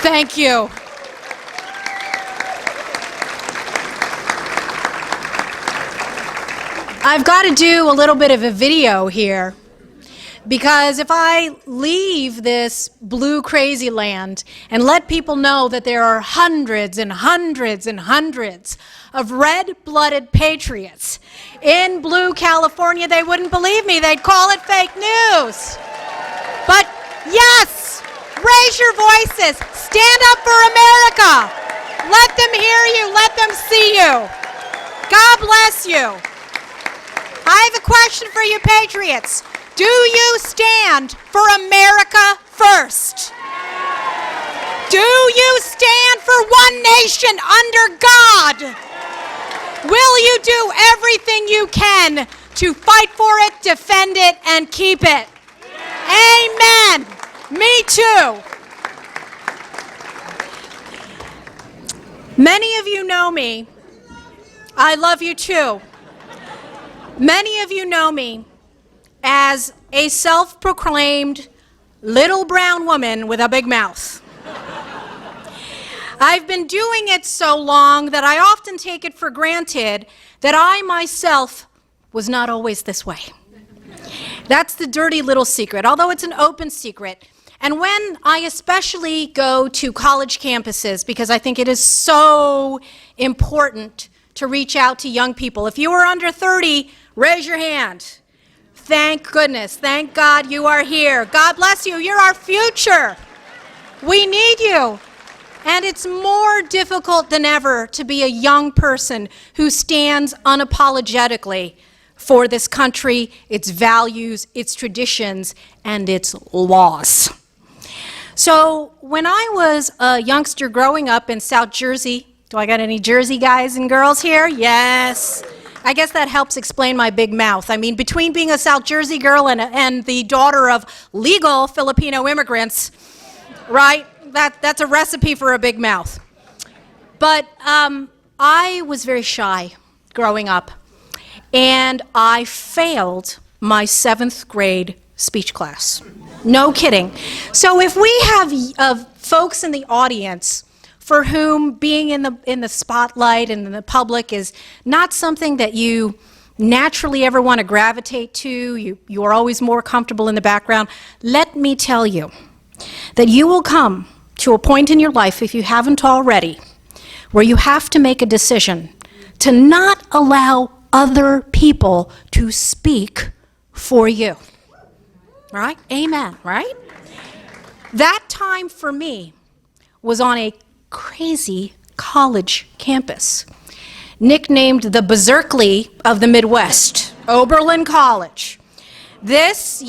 Thank you. I've got to do a little bit of a video here, because if I leave this blue crazy land and let people know that there are hundreds and hundreds and hundreds of red-blooded patriots in blue California, they wouldn't believe me. They'd call it fake news. But yes, raise your voices. Stand up for America. Let them hear you. Let them see you. God bless you. I have a question for you, patriots. Do you stand for America first? Do you stand for one nation under God? Will you do everything you can to fight for it, defend it, and keep it? Amen. Me too. Many of you know me. I love you too. Many of you know me as a self-proclaimed little brown woman with a big mouth. I've been doing it so long that I often take it for granted that I myself was not always this way. That's the dirty little secret, although it's an open secret. And when I especially go to college campuses, because I think it is so important to reach out to young people. If you are under 30, raise your hand. Thank goodness, thank God you are here. God bless you, you're our future. We need you. And it's more difficult than ever to be a young person who stands unapologetically for this country, its values, its traditions, and its laws. So when I was a youngster growing up in South Jersey, do I got any Jersey guys and girls here? Yes. I guess that helps explain my big mouth. I mean, between being a South Jersey girl and the daughter of legal Filipino immigrants, right? That's a recipe for a big mouth. But I was very shy growing up, and I failed my 7th grade speech class. No kidding. So if we have folks in the audience for whom being in the spotlight and in the public is not something that you naturally ever want to gravitate to, you are always more comfortable in the background, let me tell you that you will come to a point in your life, if you haven't already, where you have to make a decision to not allow other people to speak for you. Right? Amen, right? That time for me was on a crazy college campus, nicknamed the Berkeley of the Midwest, Oberlin College. This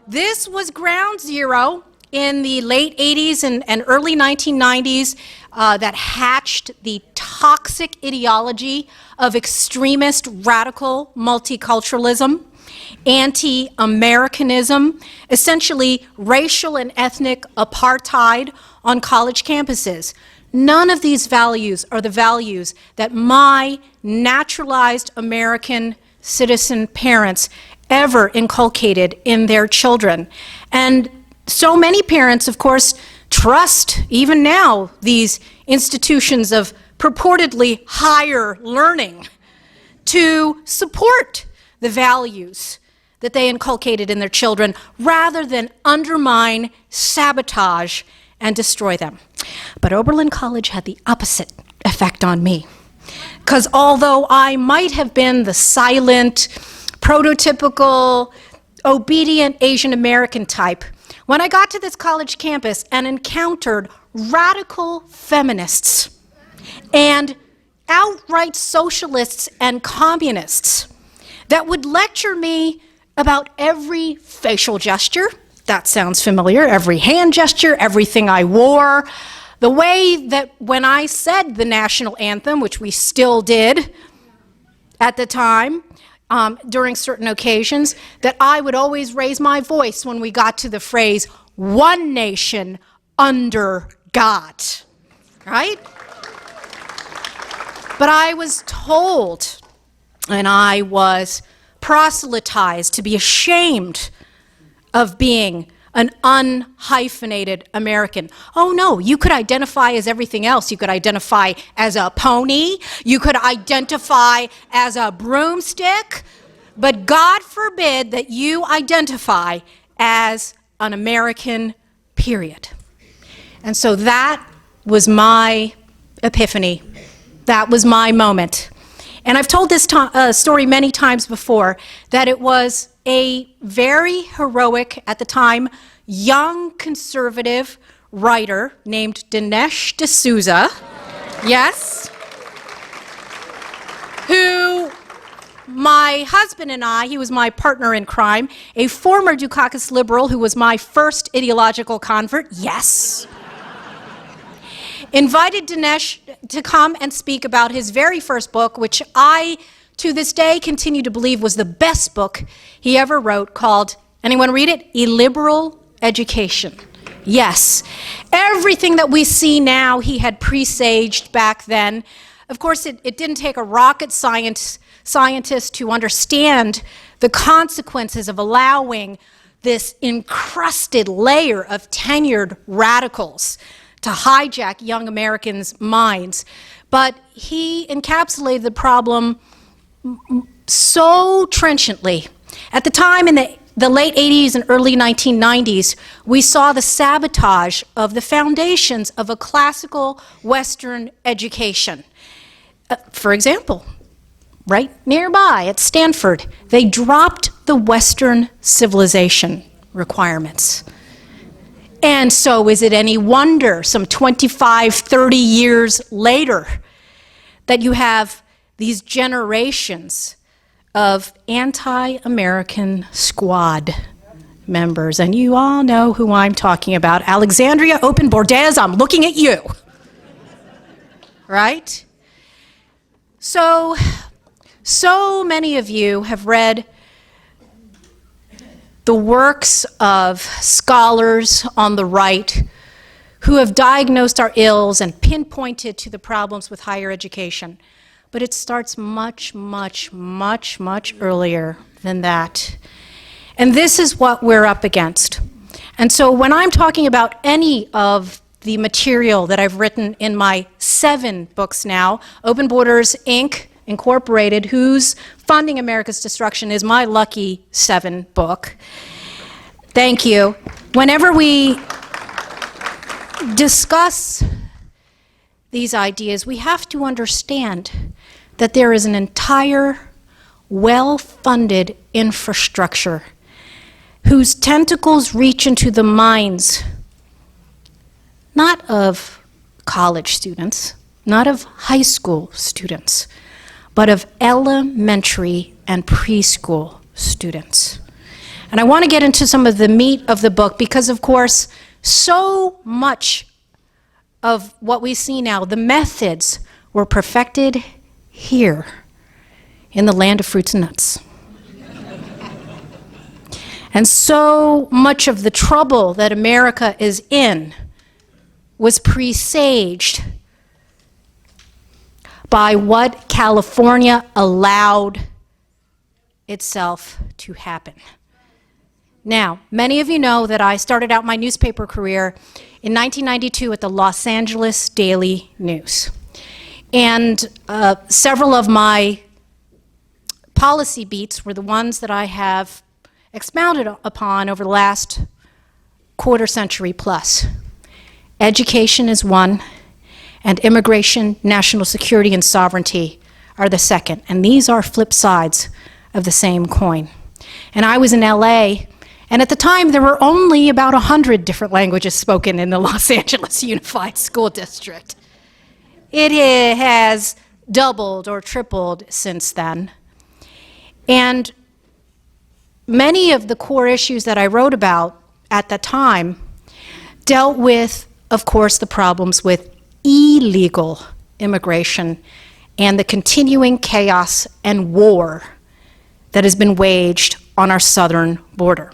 was ground zero in the late 80s and early 1990s that hatched the toxic ideology of extremist radical multiculturalism, anti-Americanism, essentially racial and ethnic apartheid on college campuses. None of these values are the values that my naturalized American citizen parents ever inculcated in their children. And so many parents, of course, trust, even now, these institutions of purportedly higher learning to support the values that they inculcated in their children rather than undermine, sabotage, and destroy them. But Oberlin College had the opposite effect on me. Because although I might have been the silent, prototypical, obedient Asian American type, when I got to this college campus and encountered radical feminists and outright socialists and communists that would lecture me about every facial gesture, that sounds familiar, every hand gesture, everything I wore, the way that when I said the national anthem, which we still did at the time, during certain occasions, that I would always raise my voice when we got to the phrase, one nation under God, right? But I was told, and I was proselytized to be ashamed of being an unhyphenated American. Oh no, you could identify as everything else. You could identify as a pony, you could identify as a broomstick, but God forbid that you identify as an American, period. And so that was my epiphany. That was my moment. And I've told this story many times before, that it was a very heroic, at the time, young conservative writer named Dinesh D'Souza, yes, who my husband and I, he was my partner in crime, a former Dukakis liberal who was my first ideological convert, yes, invited Dinesh to come and speak about his very first book, which I, to this day, continue to believe was the best book he ever wrote, called, anyone read it? Illiberal Education. Yes, everything that we see now he had presaged back then. Of course, it didn't take a rocket scientist to understand the consequences of allowing this encrusted layer of tenured radicals to hijack young Americans' minds. But he encapsulated the problem so trenchantly. At the time, in the late 80s and early 1990s, we saw the sabotage of the foundations of a classical Western education. For example, right nearby at Stanford, they dropped the Western civilization requirements. And so is it any wonder, some 25, 30 years later, that you have these generations of anti-American squad members? And you all know who I'm talking about. Alexandria Open Bordez, I'm looking at you. Right? So many of you have read the works of scholars on the right who have diagnosed our ills and pinpointed to the problems with higher education. But it starts much, much, much, much earlier than that. And this is what we're up against. And so when I'm talking about any of the material that I've written in my 7 books now, Open Borders, Inc., Incorporated, whose Funding America's Destruction is my lucky 7 book. Thank you. Whenever we discuss these ideas, we have to understand that there is an entire well-funded infrastructure whose tentacles reach into the minds not of college students, not of high school students, but of elementary and preschool students. And I want to get into some of the meat of the book because, of course, so much of what we see now, the methods were perfected here in the land of fruits and nuts. And so much of the trouble that America is in was presaged by what California allowed itself to happen. Now, many of you know that I started out my newspaper career in 1992 at the Los Angeles Daily News. And several of my policy beats were the ones that I have expounded upon over the last quarter century plus. Education is one, and immigration, national security, and sovereignty are the second. And these are flip sides of the same coin. And I was in LA, and at the time there were only about 100 different languages spoken in the Los Angeles Unified School District. It has doubled or tripled since then. And many of the core issues that I wrote about at the time dealt with, of course, the problems with illegal immigration and the continuing chaos and war that has been waged on our southern border.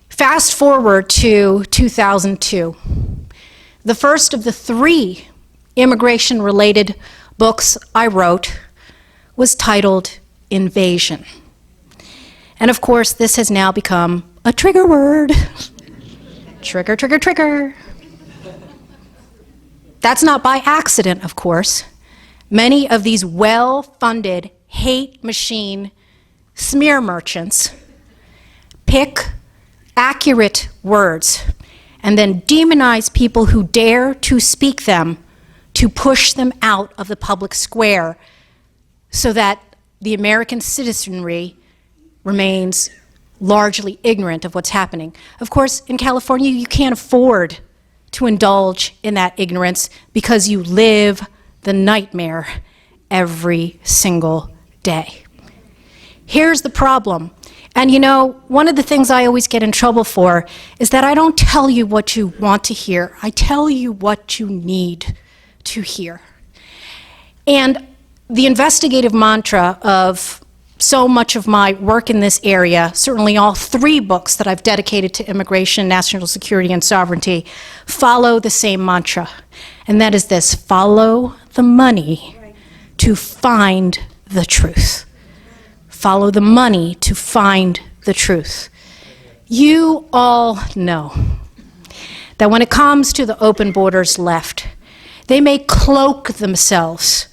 Fast forward to 2002. The first of the 3 immigration-related books I wrote was titled Invasion. And of course, this has now become a trigger word. Trigger, trigger, trigger. That's not by accident, of course. Many of these well-funded hate machine smear merchants pick accurate words and then demonize people who dare to speak them to push them out of the public square so that the American citizenry remains largely ignorant of what's happening. Of course, in California, you can't afford to indulge in that ignorance because you live the nightmare every single day. Here's the problem. And you know, one of the things I always get in trouble for is that I don't tell you what you want to hear. I tell you what you need to hear. And the investigative mantra of so much of my work in this area, certainly all 3 books that I've dedicated to immigration, national security, and sovereignty, follow the same mantra. And that is this: follow the money to find the truth. Follow the money to find the truth. You all know that when it comes to the open borders left, they may cloak themselves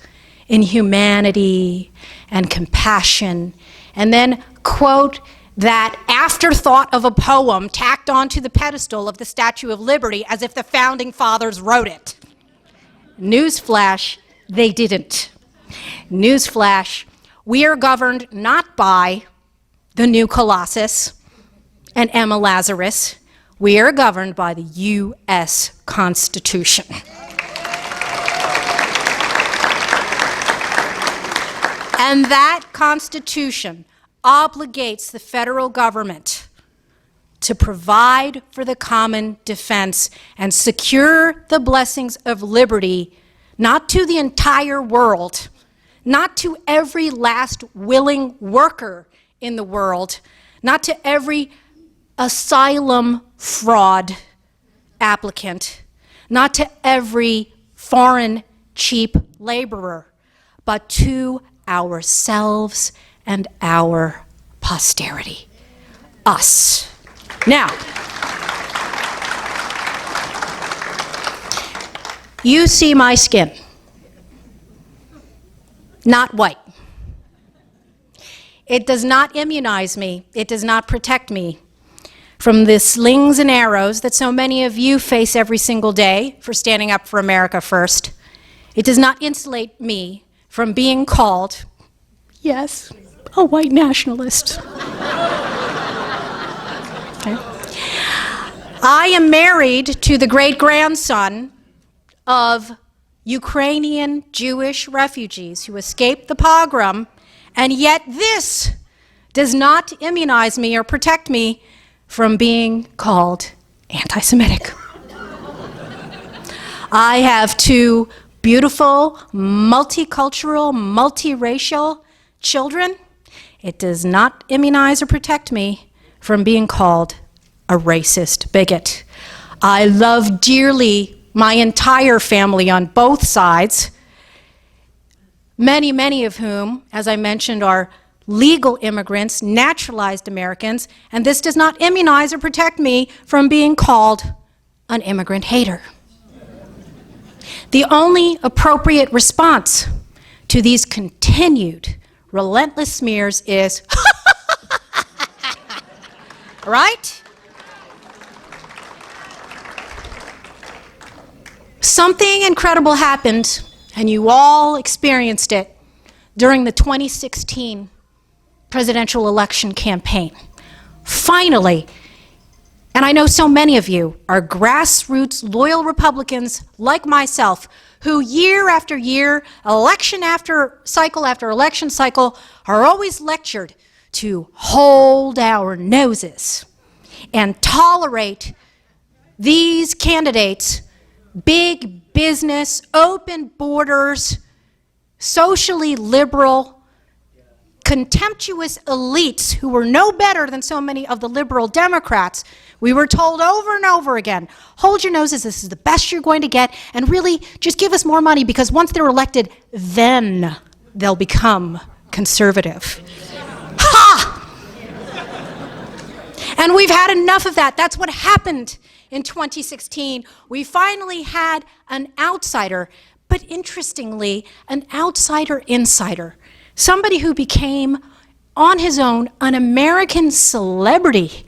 in humanity and compassion, and then quote that afterthought of a poem tacked onto the pedestal of the Statue of Liberty as if the Founding Fathers wrote it. Newsflash, they didn't. Newsflash, we are governed not by the new Colossus and Emma Lazarus. We are governed by the U.S. Constitution. And that Constitution obligates the federal government to provide for the common defense and secure the blessings of liberty, not to the entire world, not to every last willing worker in the world, not to every asylum fraud applicant, not to every foreign cheap laborer, but to ourselves and our posterity, us. Now, you see my skin, not white. It does not immunize me, it does not protect me from the slings and arrows that so many of you face every single day for standing up for America first. It does not insulate me from being called, yes, a white nationalist. Okay. I am married to the great-grandson of Ukrainian Jewish refugees who escaped the pogrom, and yet this does not immunize me or protect me from being called anti-Semitic. I have 2 beautiful, multicultural, multiracial children. It does not immunize or protect me from being called a racist bigot. I love dearly my entire family on both sides, many of whom, as I mentioned, are legal immigrants, naturalized Americans, and this does not immunize or protect me from being called an immigrant hater. The only appropriate response to these continued relentless smears is, right? Something incredible happened, and you all experienced it during the 2016 presidential election campaign. Finally, and I know so many of you are grassroots, loyal Republicans like myself who year after year, election after election cycle, are always lectured to hold our noses and tolerate these candidates, big business, open borders, socially liberal, contemptuous elites who were no better than so many of the liberal Democrats. We were told over and over again, hold your noses, this is the best you're going to get, and really just give us more money because once they're elected, then they'll become conservative. Ha! And we've had enough of that. That's what happened in 2016. We finally had an outsider, but interestingly, an outsider insider. Somebody who became, on his own, an American celebrity.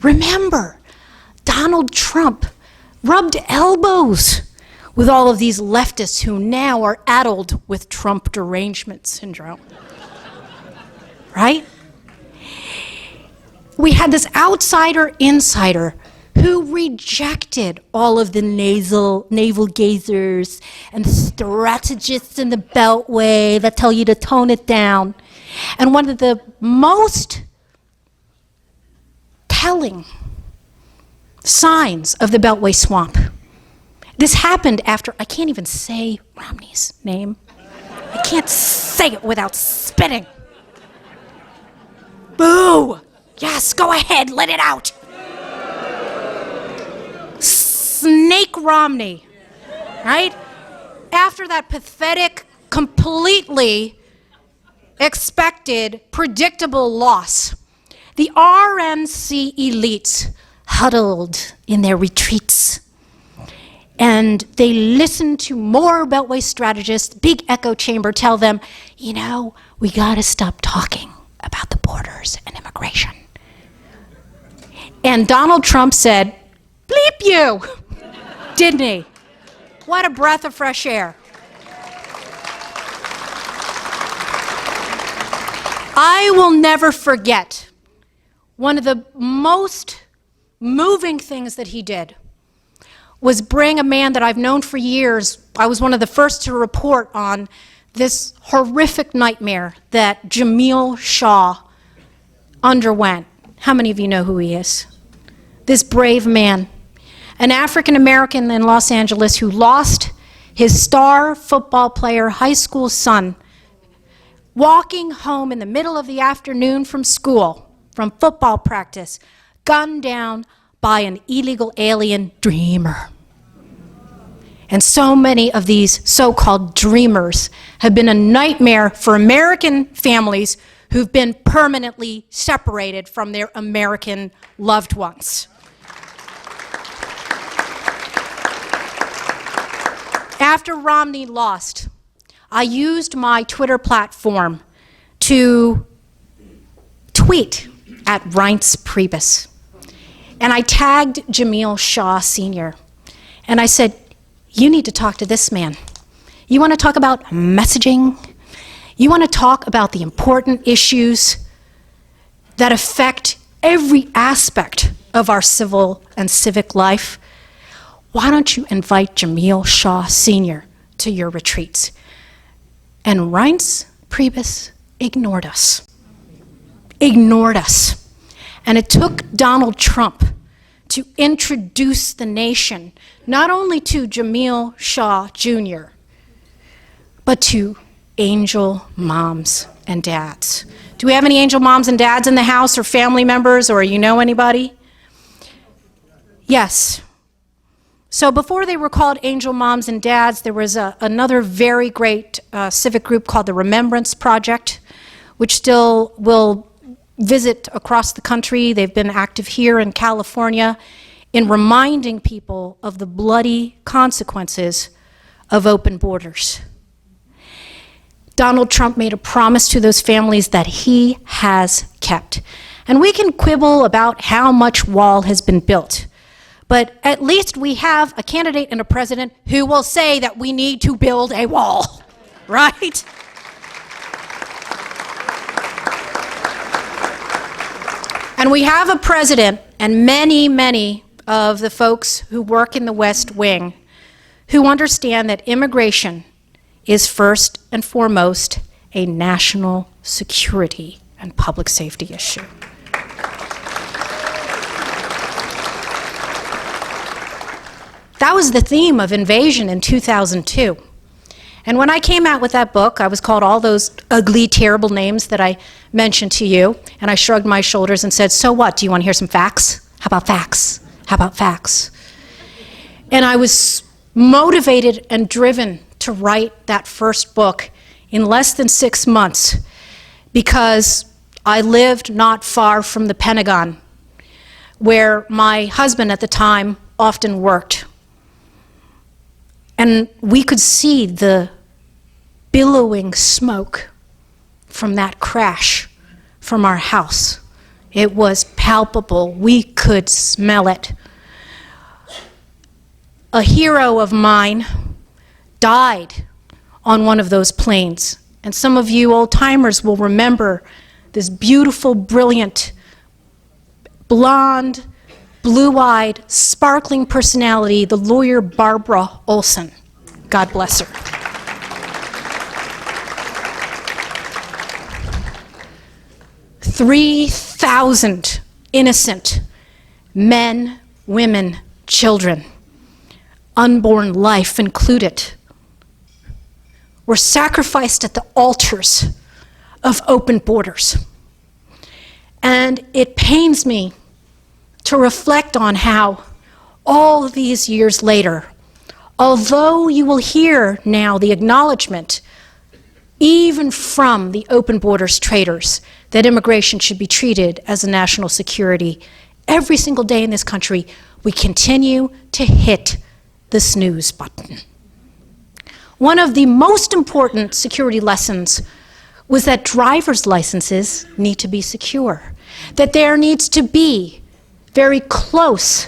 Remember, Donald Trump rubbed elbows with all of these leftists who now are addled with Trump derangement syndrome. Right? We had this outsider insider who rejected all of the navel gazers and strategists in the Beltway that tell you to tone it down. And one of the most telling signs of the Beltway swamp, this happened after, I can't even say Romney's name. I can't say it without spitting. Boo! Yes, go ahead, let it out. Snake Romney, right? After that pathetic, completely expected, predictable loss, the RNC elites huddled in their retreats. And they listened to more Beltway strategists, big echo chamber, tell them, you know, we gotta stop talking about the borders and immigration. And Donald Trump said, bleep you, didn't he? What a breath of fresh air. I will never forget one of the most moving things that he did was bring a man that I've known for years. I was one of the first to report on this horrific nightmare that Jamil Shaw underwent. How many of you know who he is? This brave man, an African American in Los Angeles who lost his star football player, high school son, walking home in the middle of the afternoon from school, from football practice, gunned down by an illegal alien dreamer. And so many of these so-called dreamers have been a nightmare for American families who've been permanently separated from their American loved ones. After Romney lost, I used my Twitter platform to tweet at Reince Priebus. And I tagged Jamil Shaw Sr. And I said, you need to talk to this man. You want to talk about messaging? You want to talk about the important issues that affect every aspect of our civil and civic life? Why don't you invite Jamil Shaw Sr. to your retreats? And Reince Priebus ignored us. Ignored us. And it took Donald Trump to introduce the nation, not only to Jamil Shaw Jr., but to angel moms and dads. Do we have any angel moms and dads in the house, or family members, or you know anybody? Yes. So before they were called angel moms and dads, there was another very great civic group called the Remembrance Project, which still will visit across the country. They've been active here in California in reminding people of the bloody consequences of open borders. Donald Trump made a promise to those families that he has kept. And we can quibble about how much wall has been built, but at least we have a candidate and a president who will say that we need to build a wall, right? And we have a president and many, many of the folks who work in the West Wing who understand that immigration is first and foremost a national security and public safety issue. That was the theme of Invasion in 2002. And when I came out with that book, I was called all those ugly, terrible names that I mentioned to you, and I shrugged my shoulders and said, so what, do you want to hear some facts? How about facts? How about facts? And I was motivated and driven to write that first book in less than 6 months because I lived not far from the Pentagon where my husband at the time often worked. And we could see the billowing smoke from that crash from our house. It was palpable. We could smell it. A hero of mine died on one of those planes. And some of you old-timers will remember this beautiful, brilliant, blonde, blue-eyed, sparkling personality, the lawyer Barbara Olson. God bless her. "3,000 innocent men, women, children, unborn life included, were sacrificed at the altars of open borders." And it pains me to reflect on how all these years later, although you will hear now the acknowledgement, even from the open borders traitors, that immigration should be treated as a national security, every single day in this country, we continue to hit the snooze button. One of the most important security lessons was that driver's licenses need to be secure, that there needs to be very close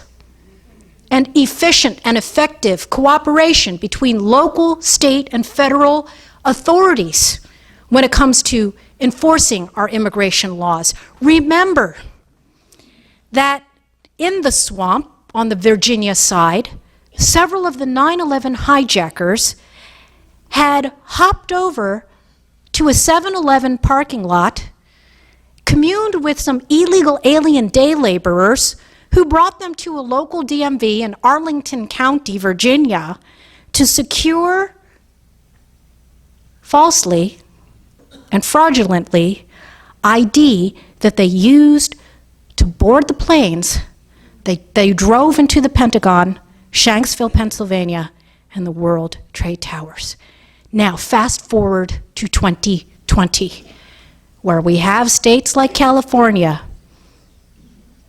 and efficient and effective cooperation between local, state, and federal authorities when it comes to enforcing our immigration laws. Remember that in the swamp on the Virginia side, several of the 9/11 hijackers had hopped over to a 7-Eleven parking lot, communed with some illegal alien day laborers who brought them to a local DMV in Arlington County, Virginia, to secure falsely and fraudulently ID that they used to board the planes. They drove into the Pentagon, Shanksville, Pennsylvania, and the World Trade Towers. Now, fast forward to 2020, where we have states like California,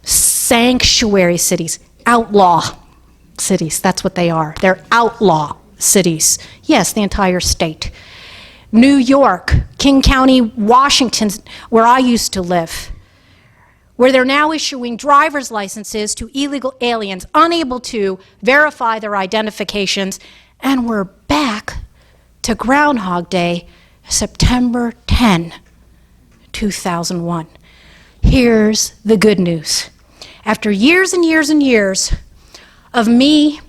sanctuary cities, outlaw cities, that's what they are. They're outlaw cities. Yes, the entire state. New York, King County, Washington, where I used to live, where they're now issuing driver's licenses to illegal aliens, unable to verify their identifications, and we're back to Groundhog Day, September 10, 2001. Here's the good news. After years and years and years of me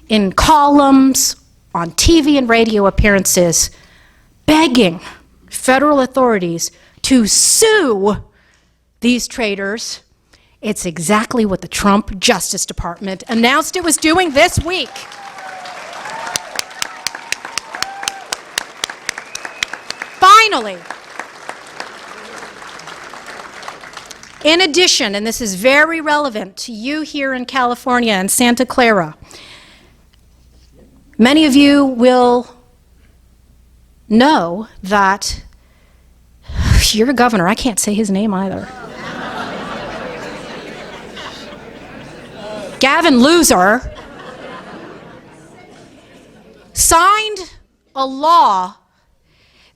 in columns, on TV and radio appearances, begging federal authorities to sue these traitors, it's exactly what the Trump Justice Department announced it was doing this week. Finally, in addition, and this is very relevant to you here in California and Santa Clara, many of you will know that your governor, I can't say his name either, Gavin Loser, signed a law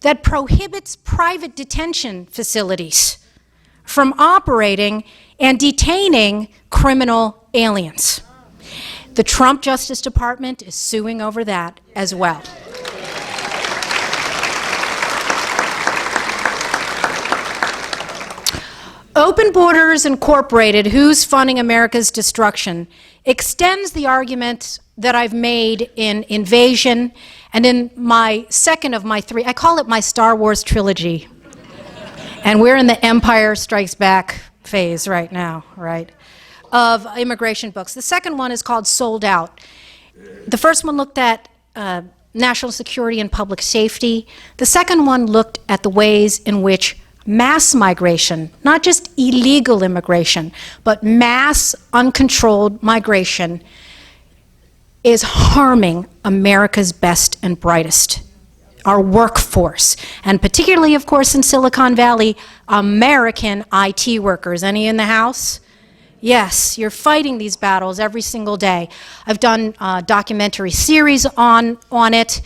that prohibits private detention facilities from operating and detaining criminal aliens. The Trump Justice Department is suing over that as well. Open Borders Incorporated, who's funding America's destruction, extends the argument that I've made in Invasion and in my second of my three, I call it my Star Wars trilogy. And we're in the Empire Strikes Back phase right now, right, of immigration books. The second one is called Sold Out. The first one looked at national security and public safety. The second one looked at the ways in which mass migration, not just illegal immigration, but mass uncontrolled migration, is harming America's best and brightest, our workforce, and particularly, of course, in Silicon Valley, American IT workers. Any in the house? Yes, you're fighting these battles every single day. I've done a documentary series on it.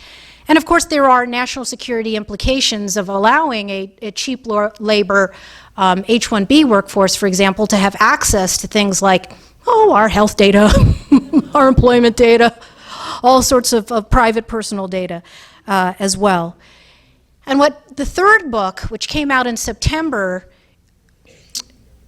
And of course, there are national security implications of allowing a cheap labor H-1B workforce, for example, to have access to things like, our health data, our employment data, all sorts of private personal data as well. And what the third book, which came out in September,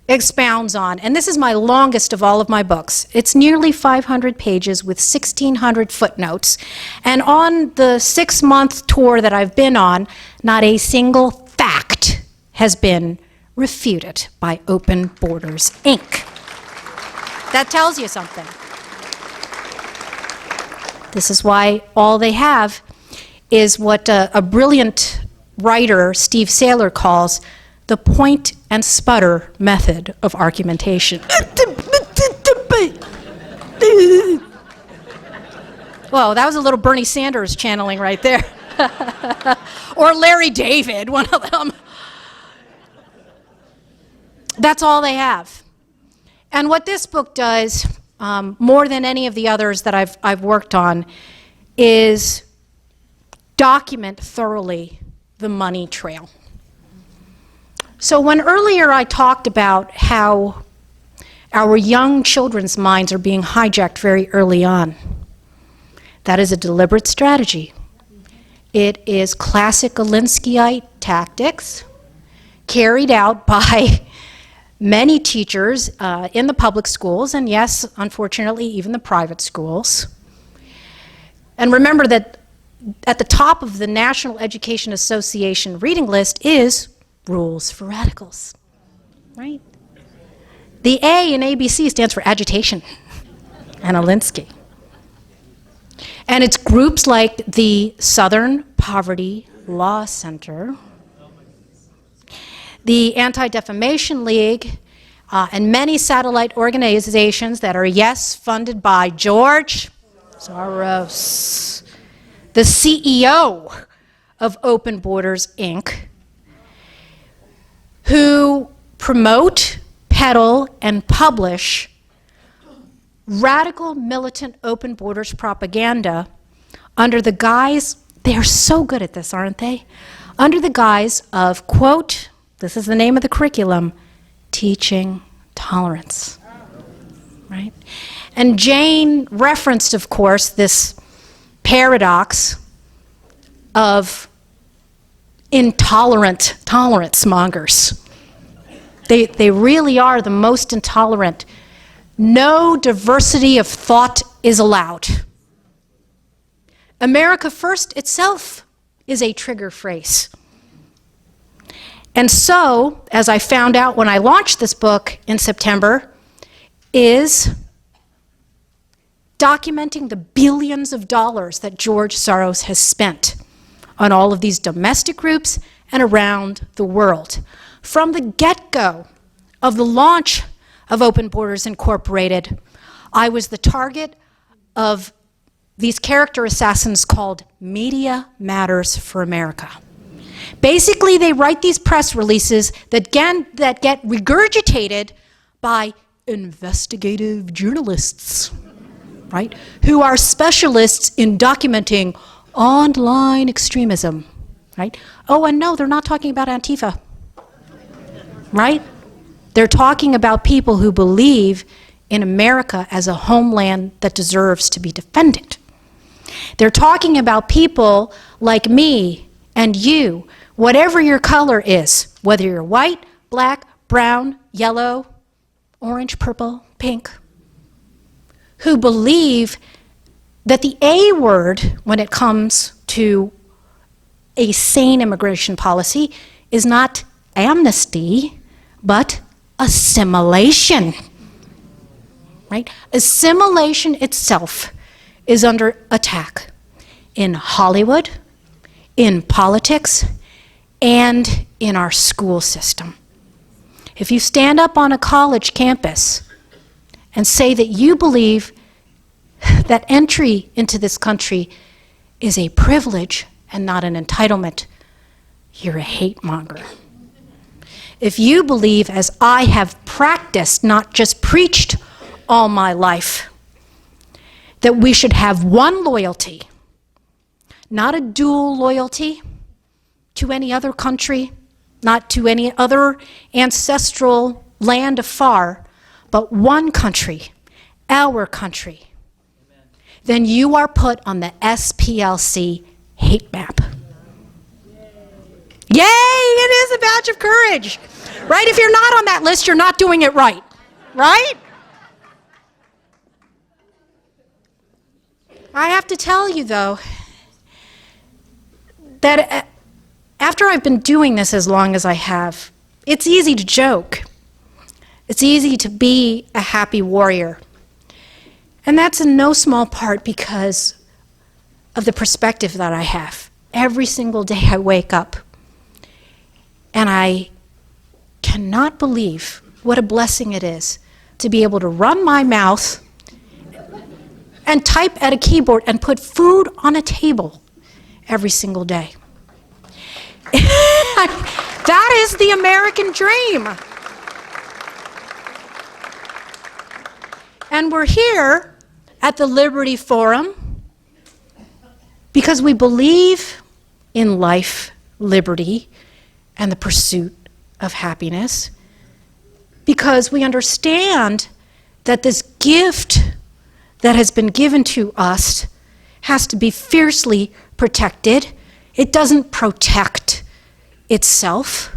expounds on, and this is my longest of all of my books. It's nearly 500 pages with 1,600 footnotes. And on the 6-month tour that I've been on, not a single fact has been refuted by Open Borders, Inc. That tells you something. This is why all they have is what a brilliant writer, Steve Saylor, calls the point and sputter method of argumentation. Whoa, that was a little Bernie Sanders channeling right there. Or Larry David, one of them. That's all they have. And what this book does, more than any of the others that I've worked on, is document thoroughly the money trail. So when earlier I talked about how our young children's minds are being hijacked very early on, that is a deliberate strategy. It is classic Alinskyite tactics carried out by many teachers in the public schools, and yes, unfortunately, even the private schools. And remember that at the top of the National Education Association reading list is Rules for Radicals, right? The A in ABC stands for agitation and Alinsky. And it's groups like the Southern Poverty Law Center, the Anti-Defamation League, and many satellite organizations that are, yes, funded by George Soros, the CEO of Open Borders, Inc., who promote, peddle, and publish radical, militant Open Borders propaganda under the guise, they're so good at this, aren't they? Under the guise of, quote, this is the name of the curriculum, teaching tolerance, right? And Jane referenced, of course, this paradox of intolerant tolerance mongers. They really are the most intolerant. No diversity of thought is allowed. America First itself is a trigger phrase. And so, as I found out when I launched this book in September, is documenting the billions of dollars that George Soros has spent on all of these domestic groups and around the world. From the get-go of the launch of Open Borders Incorporated, I was the target of these character assassins called Media Matters for America. Basically, they write these press releases that get regurgitated by investigative journalists, right, who are specialists in documenting online extremism, right? Oh, and no, they're not talking about Antifa, right? They're talking about people who believe in America as a homeland that deserves to be defended. They're talking about people like me and you, whatever your color is, whether you're white, black, brown, yellow, orange, purple, pink, who believe that the A word when it comes to a sane immigration policy is not amnesty, but assimilation, right? Assimilation itself is under attack in Hollywood, in politics, and in our school system. If you stand up on a college campus and say that you believe that entry into this country is a privilege and not an entitlement, you're a hate monger. if you believe, as I have practiced, not just preached all my life, that we should have one loyalty, not a dual loyalty to any other country, not to any other ancestral land afar, but one country, our country, then you are put on the SPLC hate map. Yay, it is a badge of courage, right? If you're not on that list, you're not doing it right, right? I have to tell you, though, that after I've been doing this as long as I have, it's easy to joke. It's easy to be a happy warrior. And that's in no small part because of the perspective that I have. Every single day I wake up and I cannot believe what a blessing it is to be able to run my mouth and type at a keyboard and put food on a table every single day. That is the American dream. And we're here at the Liberty Forum because we believe in life, liberty, and the pursuit of happiness, because we understand that this gift that has been given to us has to be fiercely protected. It doesn't protect itself.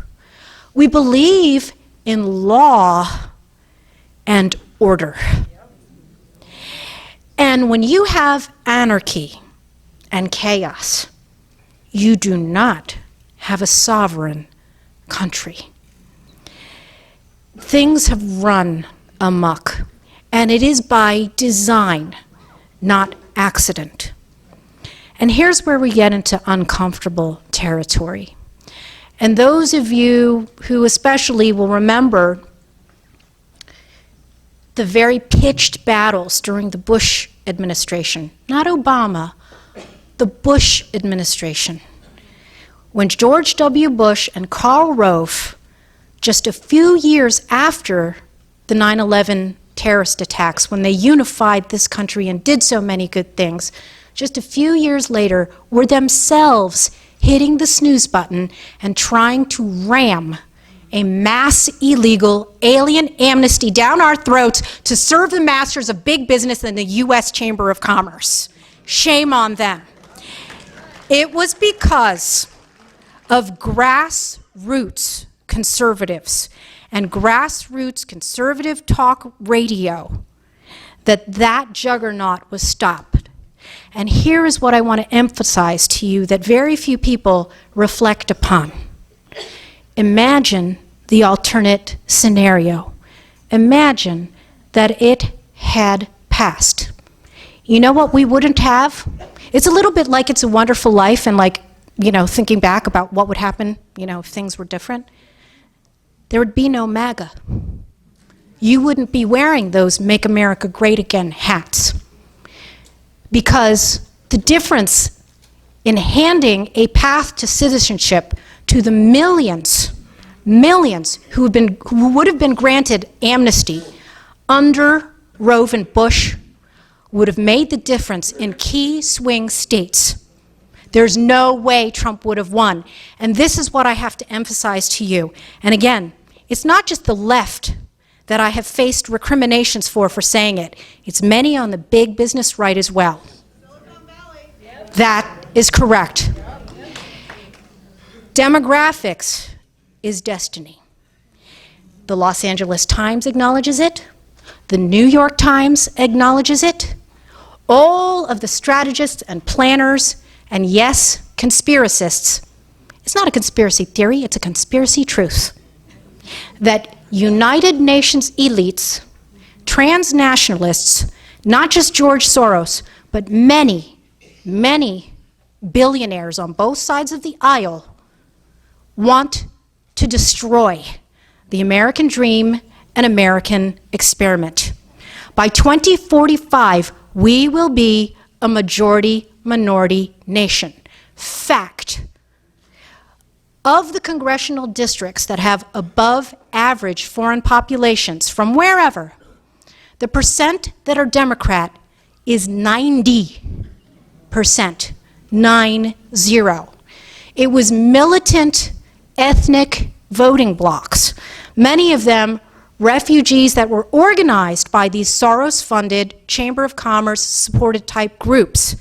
We believe in law and order. And when you have anarchy and chaos, you do not have a sovereign country. Things have run amok, and it is by design, not accident. And here's where we get into uncomfortable territory. And those of you who especially will remember the very pitched battles during the Bush administration, not Obama, the Bush administration, when George W. Bush and Karl Rove, just a few years after the 9/11 terrorist attacks, when they unified this country and did so many good things, just a few years later were themselves hitting the snooze button and trying to ram a mass illegal alien amnesty down our throats to serve the masters of big business and the U.S. Chamber of Commerce. Shame on them. It was because of grassroots conservatives and grassroots conservative talk radio that juggernaut was stopped. And here is what I want to emphasize to you that very few people reflect upon. Imagine the alternate scenario. Imagine that it had passed. You know what we wouldn't have? It's a little bit like It's a Wonderful Life and thinking back about what would happen, if things were different. There would be no MAGA. You wouldn't be wearing those Make America Great Again hats. Because the difference in handing a path to citizenship to the millions who would have been granted amnesty under Rove and Bush would have made the difference in key swing states. There's no way Trump would have won. And this is what I have to emphasize to you. And again, it's not just the left that I have faced recriminations for saying it. It's many on the big business right as well. That is correct. Demographics is destiny. The Los Angeles Times acknowledges it. The New York Times acknowledges it. All of the strategists and planners, and yes, conspiracists. It's not a conspiracy theory, it's a conspiracy truth. That United Nations elites, transnationalists, not just George Soros, but many billionaires on both sides of the aisle want to destroy the American dream and American experiment. By 2045, we will be a majority-minority nation. Fact. Of the congressional districts that have above average foreign populations from wherever, the percent that are Democrat is 90%, 90. It was militant ethnic voting blocks, many of them refugees that were organized by these Soros-funded Chamber of Commerce supported type groups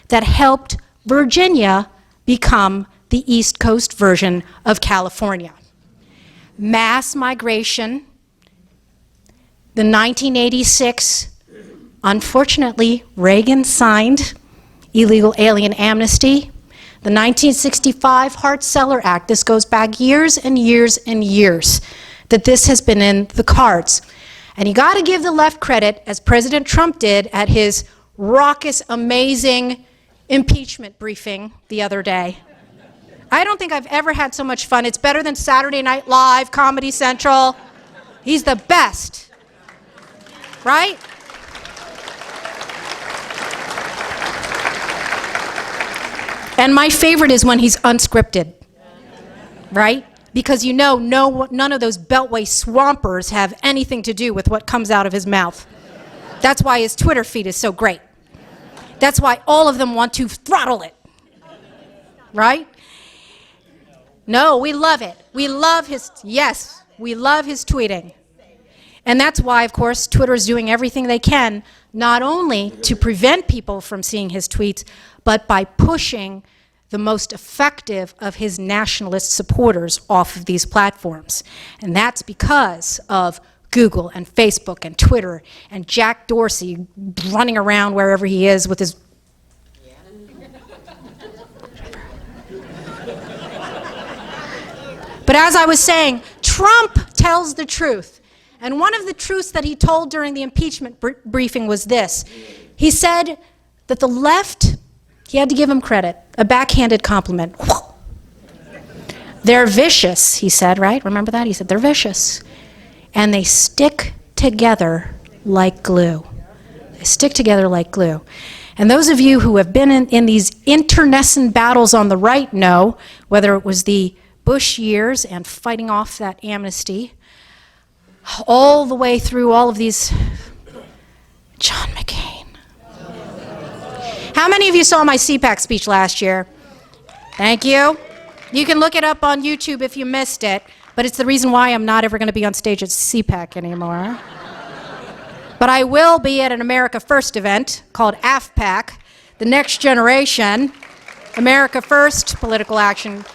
that helped Virginia become the East Coast version of California. Mass migration, the 1986, unfortunately, Reagan signed illegal alien amnesty. The 1965 Hart-Celler Act, this goes back years and years and years, that this has been in the cards. And you gotta give the left credit, as President Trump did at his raucous, amazing impeachment briefing the other day. I don't think I've ever had so much fun. It's better than Saturday Night Live, Comedy Central. He's the best, right? And my favorite is when he's unscripted, right? Because you know none of those Beltway swampers have anything to do with what comes out of his mouth. That's why his Twitter feed is so great. That's why all of them want to throttle it, right? No, we love it. We love his, yes, we love his tweeting. And that's why, of course, Twitter is doing everything they can, not only to prevent people from seeing his tweets, but by pushing the most effective of his nationalist supporters off of these platforms. And that's because of Google and Facebook and Twitter and Jack Dorsey running around wherever he is with his But as I was saying, Trump tells the truth. And one of the truths that he told during the impeachment briefing was this. He said that the left, he had to give him credit, a backhanded compliment. They're vicious, he said, right? Remember that? He said, they're vicious. And they stick together like glue. They stick together like glue. And those of you who have been in these internecine battles on the right know, whether it was the Bush years and fighting off that amnesty, all the way through all of these, John McCain. How many of you saw my CPAC speech last year? Thank you. You can look it up on YouTube if you missed it, but it's the reason why I'm not ever going to be on stage at CPAC anymore. But I will be at an America First event called AFPAC, the Next Generation America First Political Action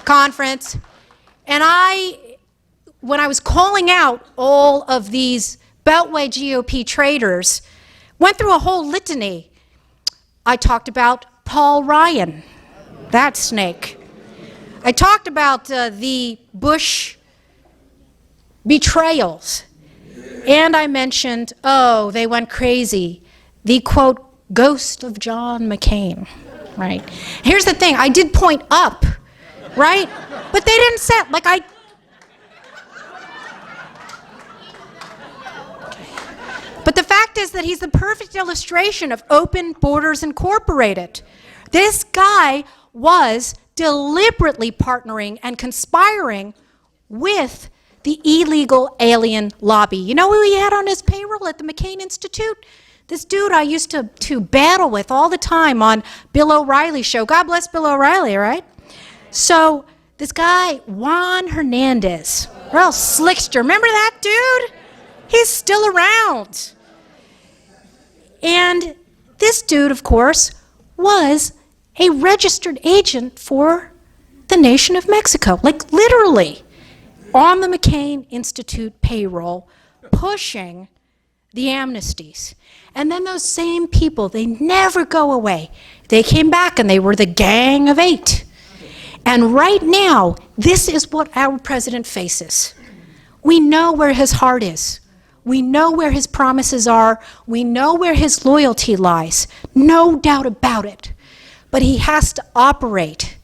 Conference. And when I was calling out all of these Beltway GOP traitors, went through a whole litany. I talked about Paul Ryan, that snake. I talked about the Bush betrayals. And I mentioned, oh, they went crazy. The, quote, ghost of John McCain, right? Here's the thing, I did point up, right? But they didn't say, But the fact is that he's the perfect illustration of Open Borders Incorporated. This guy was deliberately partnering and conspiring with the illegal alien lobby. You know who he had on his payroll at the McCain Institute? This dude I used to battle with all the time on Bill O'Reilly's show. God bless Bill O'Reilly, right? So this guy, Juan Hernandez, real slickster. Remember that dude? He's still around. And this dude, of course, was a registered agent for the nation of Mexico, like literally on the McCain Institute payroll, pushing the amnesties. And then those same people, they never go away. They came back and they were the Gang of Eight. And right now, this is what our president faces. We know where his heart is. We know where his promises are. We know where his loyalty lies. No doubt about it. But he has to operate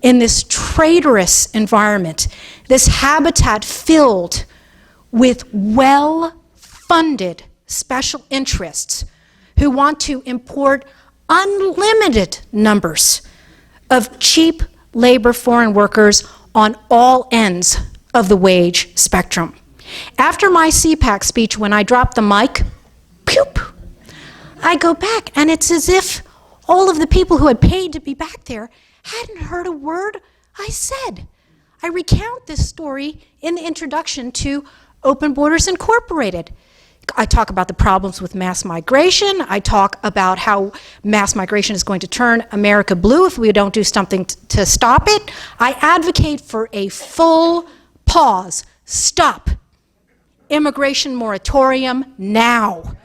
in this traitorous environment, this habitat filled with well-funded special interests who want to import unlimited numbers of cheap labor foreign workers, on all ends of the wage spectrum. After my CPAC speech, when I dropped the mic, poop, I go back, and it's as if all of the people who had paid to be back there hadn't heard a word I said. I recount this story in the introduction to Open Borders Incorporated. I talk about the problems with mass migration. I talk about how mass migration is going to turn America blue if we don't do something to stop it. I advocate for a full pause, stop, immigration moratorium now.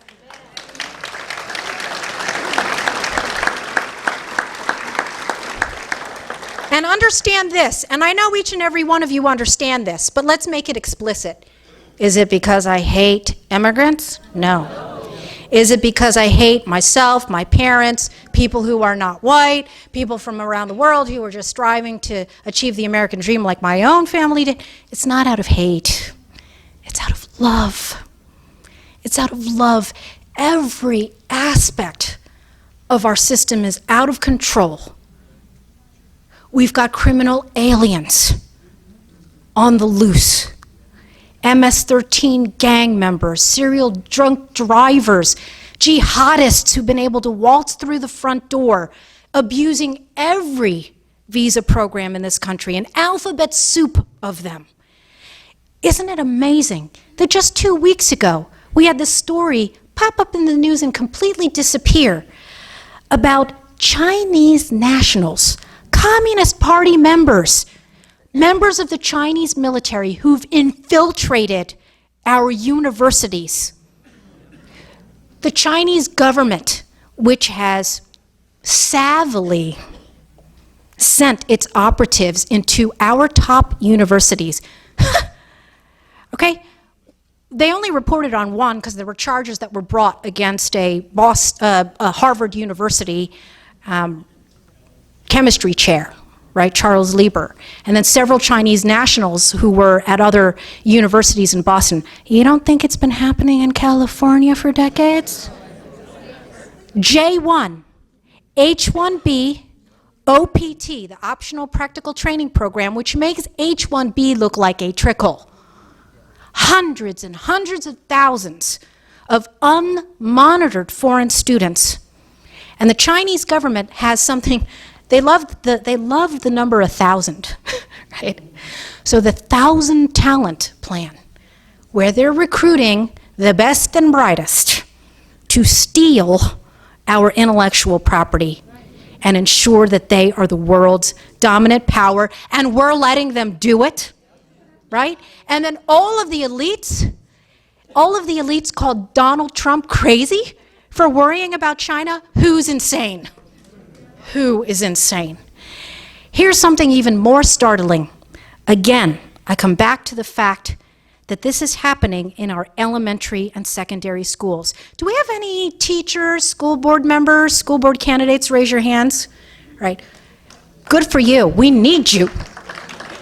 And understand this, and I know each and every one of you understand this, but let's make it explicit. Is it because I hate immigrants? No. Is it because I hate myself, my parents, people who are not white, people from around the world who are just striving to achieve the American dream like my own family did? It's not out of hate. It's out of love. It's out of love. Every aspect of our system is out of control. We've got criminal aliens on the loose. MS-13 gang members, serial drunk drivers, jihadists who've been able to waltz through the front door, abusing every visa program in this country, an alphabet soup of them. Isn't it amazing that just 2 weeks ago, we had this story pop up in the news and completely disappear about Chinese nationals, Communist Party members, members of the Chinese military who've infiltrated our universities. The Chinese government, which has savvily sent its operatives into our top universities. Okay? They only reported on one because there were charges that were brought against a Harvard University chemistry chair, right, Charles Lieber, and then several Chinese nationals who were at other universities in Boston. You don't think it's been happening in California for decades? J1, H1B, OPT, the optional practical training program, which makes H1B look like a trickle. Hundreds and hundreds of thousands of unmonitored foreign students. And the Chinese government has something. They love the number 1,000, right? So the 1,000 talent plan, where they're recruiting the best and brightest to steal our intellectual property and ensure that they are the world's dominant power, and we're letting them do it, right? And then all of the elites called Donald Trump crazy for worrying about China. Who's insane? Who is insane? Here's something even more startling. Again, I come back to the fact that this is happening in our elementary and secondary schools. Do we have any teachers, school board members, school board candidates? Raise your hands. Right. Good for you. We need you.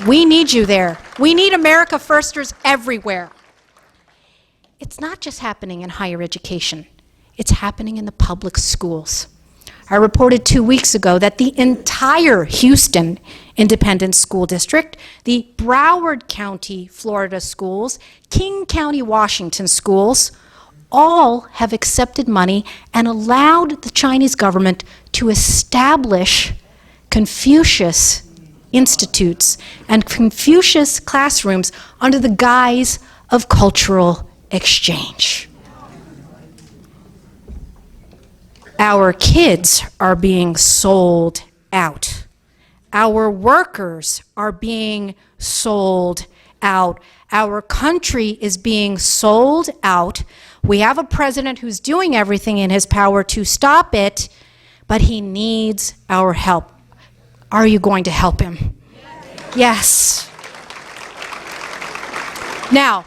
We need you there. We need America Firsters everywhere. It's not just happening in higher education. It's happening in the public schools. I reported 2 weeks ago that the entire Houston Independent School District, the Broward County, Florida schools, King County, Washington schools, all have accepted money and allowed the Chinese government to establish Confucius institutes and Confucius classrooms under the guise of cultural exchange. Our kids are being sold out. Our workers are being sold out. Our country is being sold out. We have a president who's doing everything in his power to stop it, but he needs our help. Are you going to help him? Yes. Now,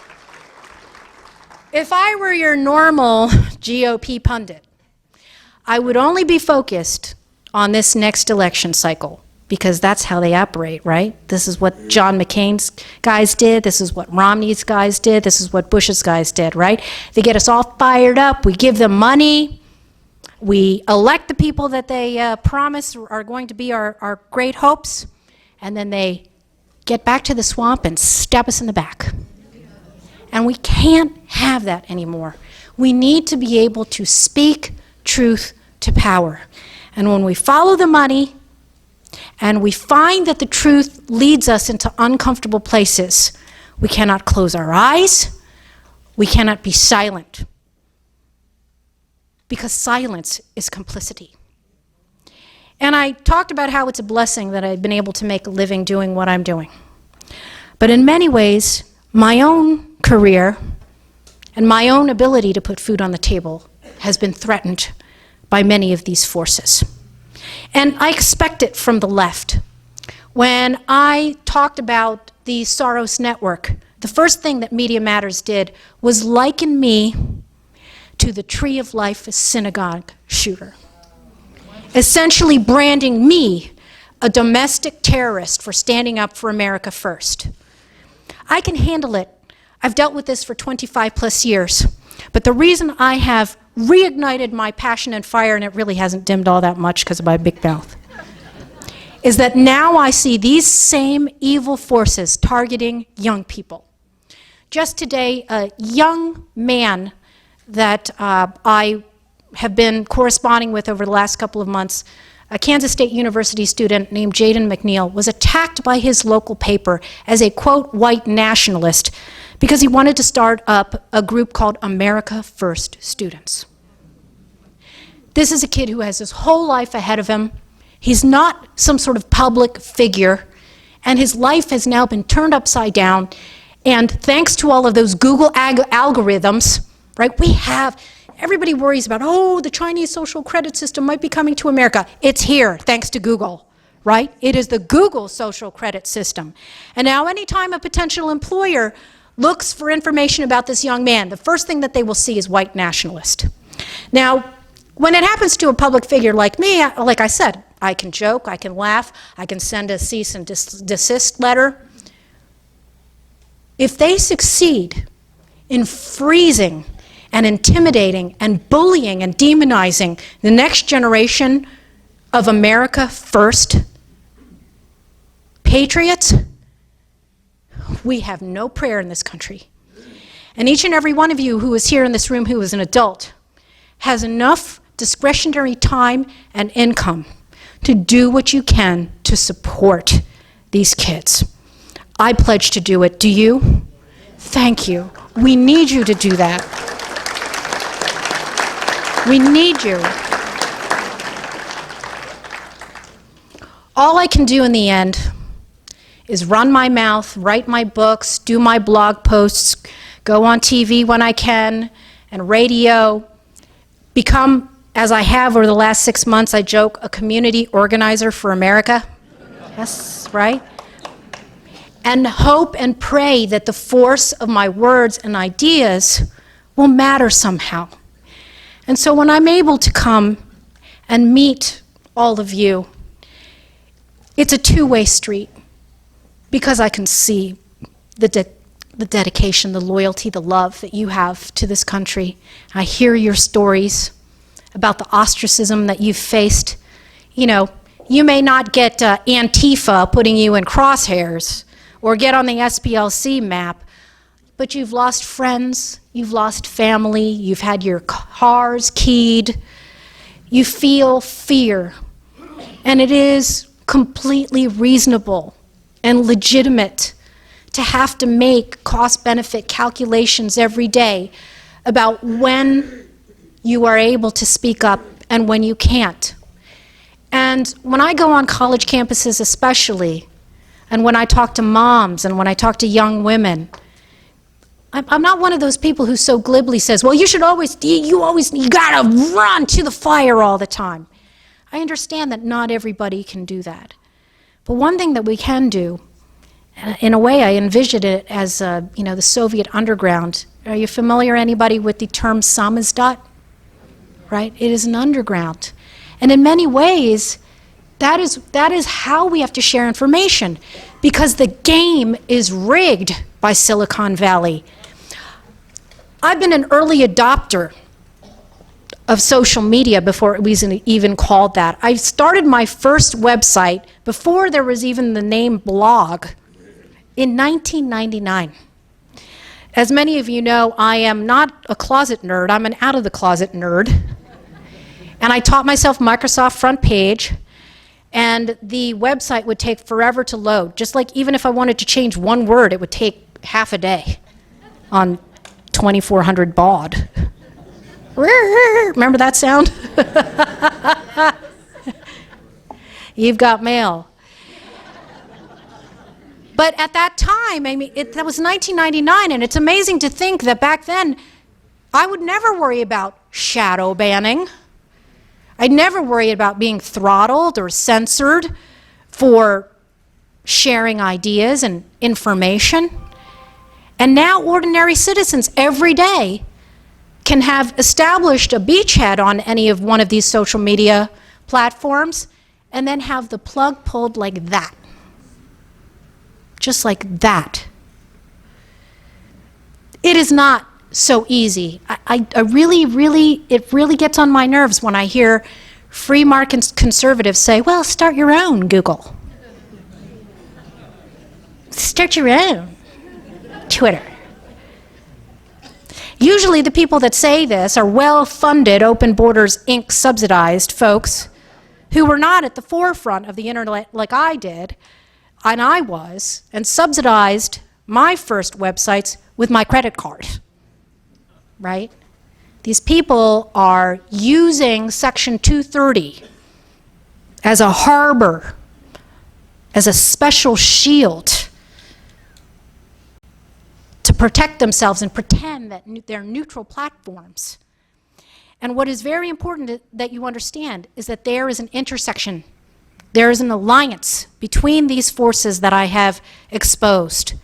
if I were your normal GOP pundit, I would only be focused on this next election cycle, because that's how they operate, right? This is what John McCain's guys did. This is what Romney's guys did. This is what Bush's guys did, right? They get us all fired up. We give them money. We elect the people that they promise are going to be our great hopes, and then they get back to the swamp and stab us in the back. And we can't have that anymore. We need to be able to speak truth to power. And when we follow the money and we find that the truth leads us into uncomfortable places, we cannot close our eyes. We cannot be silent. Because silence is complicity. And I talked about how it's a blessing that I've been able to make a living doing what I'm doing. But in many ways, my own career and my own ability to put food on the table has been threatened by many of these forces. And I expect it from the left. When I talked about the Soros network, the first thing that Media Matters did was liken me to the Tree of Life synagogue shooter, essentially branding me a domestic terrorist for standing up for America first. I can handle it. I've dealt with this for 25 plus years. But the reason I have reignited my passion and fire, and it really hasn't dimmed all that much because of my big mouth, is that now I see these same evil forces targeting young people. Just today, a young man that I have been corresponding with over the last couple of months, a Kansas State University student named Jaden McNeil, was attacked by his local paper as a, quote, white nationalist because he wanted to start up a group called America First Students. This is a kid who has his whole life ahead of him. He's not some sort of public figure, and his life has now been turned upside down. And thanks to all of those Google algorithms, right, everybody worries about, oh, the Chinese social credit system might be coming to America. It's here, thanks to Google, right? It is the Google social credit system. And now anytime a potential employer looks for information about this young man, the first thing that they will see is white nationalist. Now, when it happens to a public figure like me, like I said, I can joke, I can laugh, I can send a cease and desist letter. If they succeed in freezing and intimidating and bullying and demonizing the next generation of America First patriots, we have no prayer in this country. And each and every one of you who is here in this room who is an adult has enough discretionary time and income to do what you can to support these kids. I pledge to do it. Do you? Thank you. We need you to do that. We need you. All I can do in the end is run my mouth, write my books, do my blog posts, go on TV when I can, and radio, become, as I have over the last 6 months, I joke, a community organizer for America. Yes, right? And hope and pray that the force of my words and ideas will matter somehow. And so when I'm able to come and meet all of you, it's a two-way street because I can see the dedication, the loyalty, the love that you have to this country. I hear your stories about the ostracism that you've faced. You know, you may not get Antifa putting you in crosshairs or get on the SPLC map, but you've lost friends, you've lost family, you've had your cars keyed, you feel fear, and it is completely reasonable and legitimate to have to make cost-benefit calculations every day about when you are able to speak up and when you can't. And when I go on college campuses especially, and when I talk to moms and when I talk to young women, I'm not one of those people who so glibly says, well, you gotta run to the fire all the time. I understand that not everybody can do that. But one thing that we can do, in a way I envisioned it as the Soviet underground. Are you familiar, anybody, with the term samizdat? Right? It is an underground. And in many ways, that is how we have to share information, because the game is rigged by Silicon Valley. I've been an early adopter of social media before it was even called that. I started my first website before there was even the name blog. in 1999. As many of you know, I am not a closet nerd, I'm an out-of-the-closet nerd. And I taught myself Microsoft Front Page, and the website would take forever to load. Just like even if I wanted to change one word, it would take half a day on 2400 baud. Remember that sound? You've got mail. But at that time, I mean, that was 1999, and it's amazing to think that back then, I would never worry about shadow banning. I'd never worry about being throttled or censored for sharing ideas and information. And now ordinary citizens every day can have established a beachhead on any of one of these social media platforms and then have the plug pulled like that. Just like that. It is not so easy. It really gets on my nerves when I hear free market conservatives say, well, start your own Google. Start your own Twitter. Usually the people that say this are well-funded, Open Borders, Inc. subsidized folks who were not at the forefront of the internet like I did, and I was, and subsidized my first websites with my credit card, right? These people are using Section 230 as a harbor, as a special shield to protect themselves and pretend that they're neutral platforms. And what is very important that you understand is that there is an intersection. There is an alliance between these forces that I have exposed,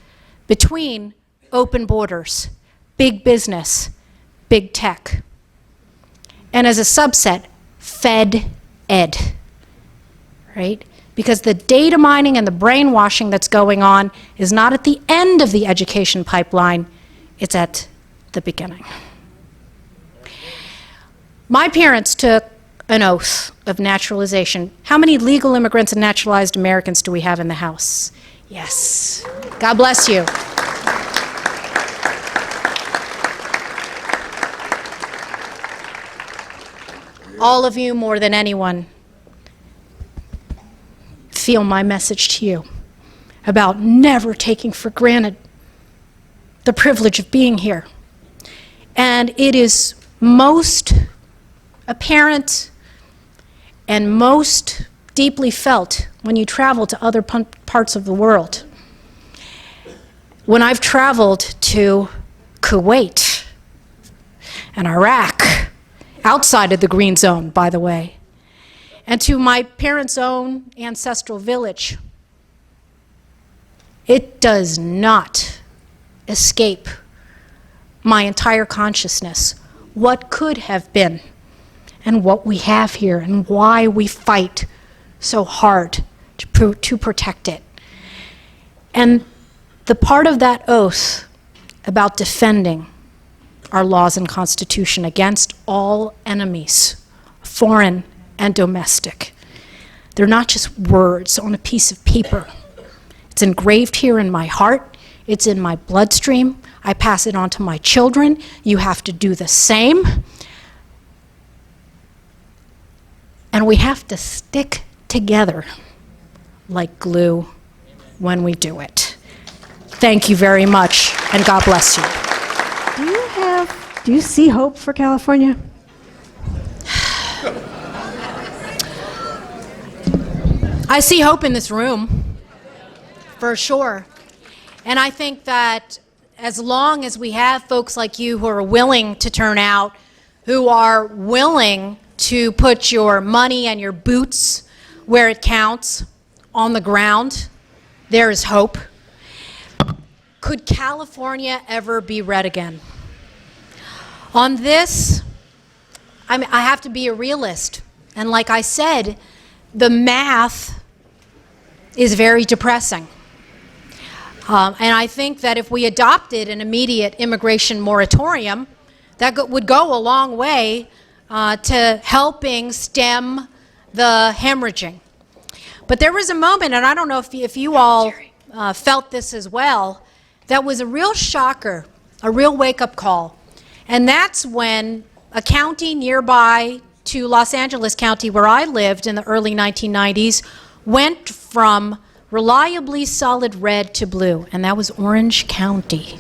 between open borders, big business, big tech, and as a subset, Fed Ed, right? Because the data mining and the brainwashing that's going on is not at the end of the education pipeline, it's at the beginning. My parents took an oath of naturalization. How many legal immigrants and naturalized Americans do we have in the house? Yes. God bless you. All of you, more than anyone, feel my message to you about never taking for granted the privilege of being here. And it is most apparent and most deeply felt when you travel to other parts of the world. When I've traveled to Kuwait and Iraq, outside of the green zone, by the way, and to my parents' own ancestral village, it does not escape my entire consciousness what could have been and what we have here and why we fight so hard to protect it. And the part of that oath about defending our laws and Constitution against all enemies, foreign and domestic. They're not just words on a piece of paper. It's engraved here in my heart. It's in my bloodstream. I pass it on to my children. You have to do the same. And we have to stick together like glue when we do it. Thank you very much, and God bless you. Do you see hope for California? I see hope in this room, for sure. And I think that as long as we have folks like you who are willing to turn out, who are willing to put your money and your boots where it counts, on the ground, there is hope. Could California ever be red again? On this, I have to be a realist. And like I said, the math is very depressing. And I think that if we adopted an immediate immigration moratorium, that would go a long way to helping stem the hemorrhaging. But there was a moment, and I don't know if you all felt this as well, that was a real shocker, a real wake-up call. And that's when a county nearby to Los Angeles County, where I lived in the early 1990s, went from reliably solid red to blue, and that was Orange County.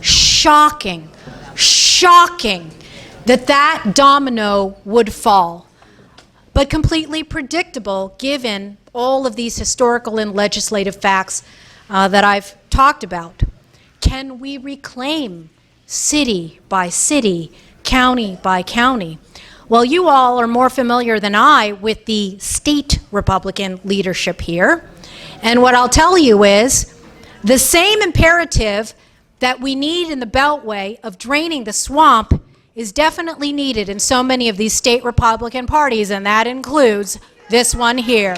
Shocking, shocking that domino would fall, but completely predictable given all of these historical and legislative facts that I've talked about. Can we reclaim city by city, county by county? Well, you all are more familiar than I with the state Republican leadership here. And what I'll tell you is the same imperative that we need in the Beltway of draining the swamp is definitely needed in so many of these state Republican parties, and that includes this one here.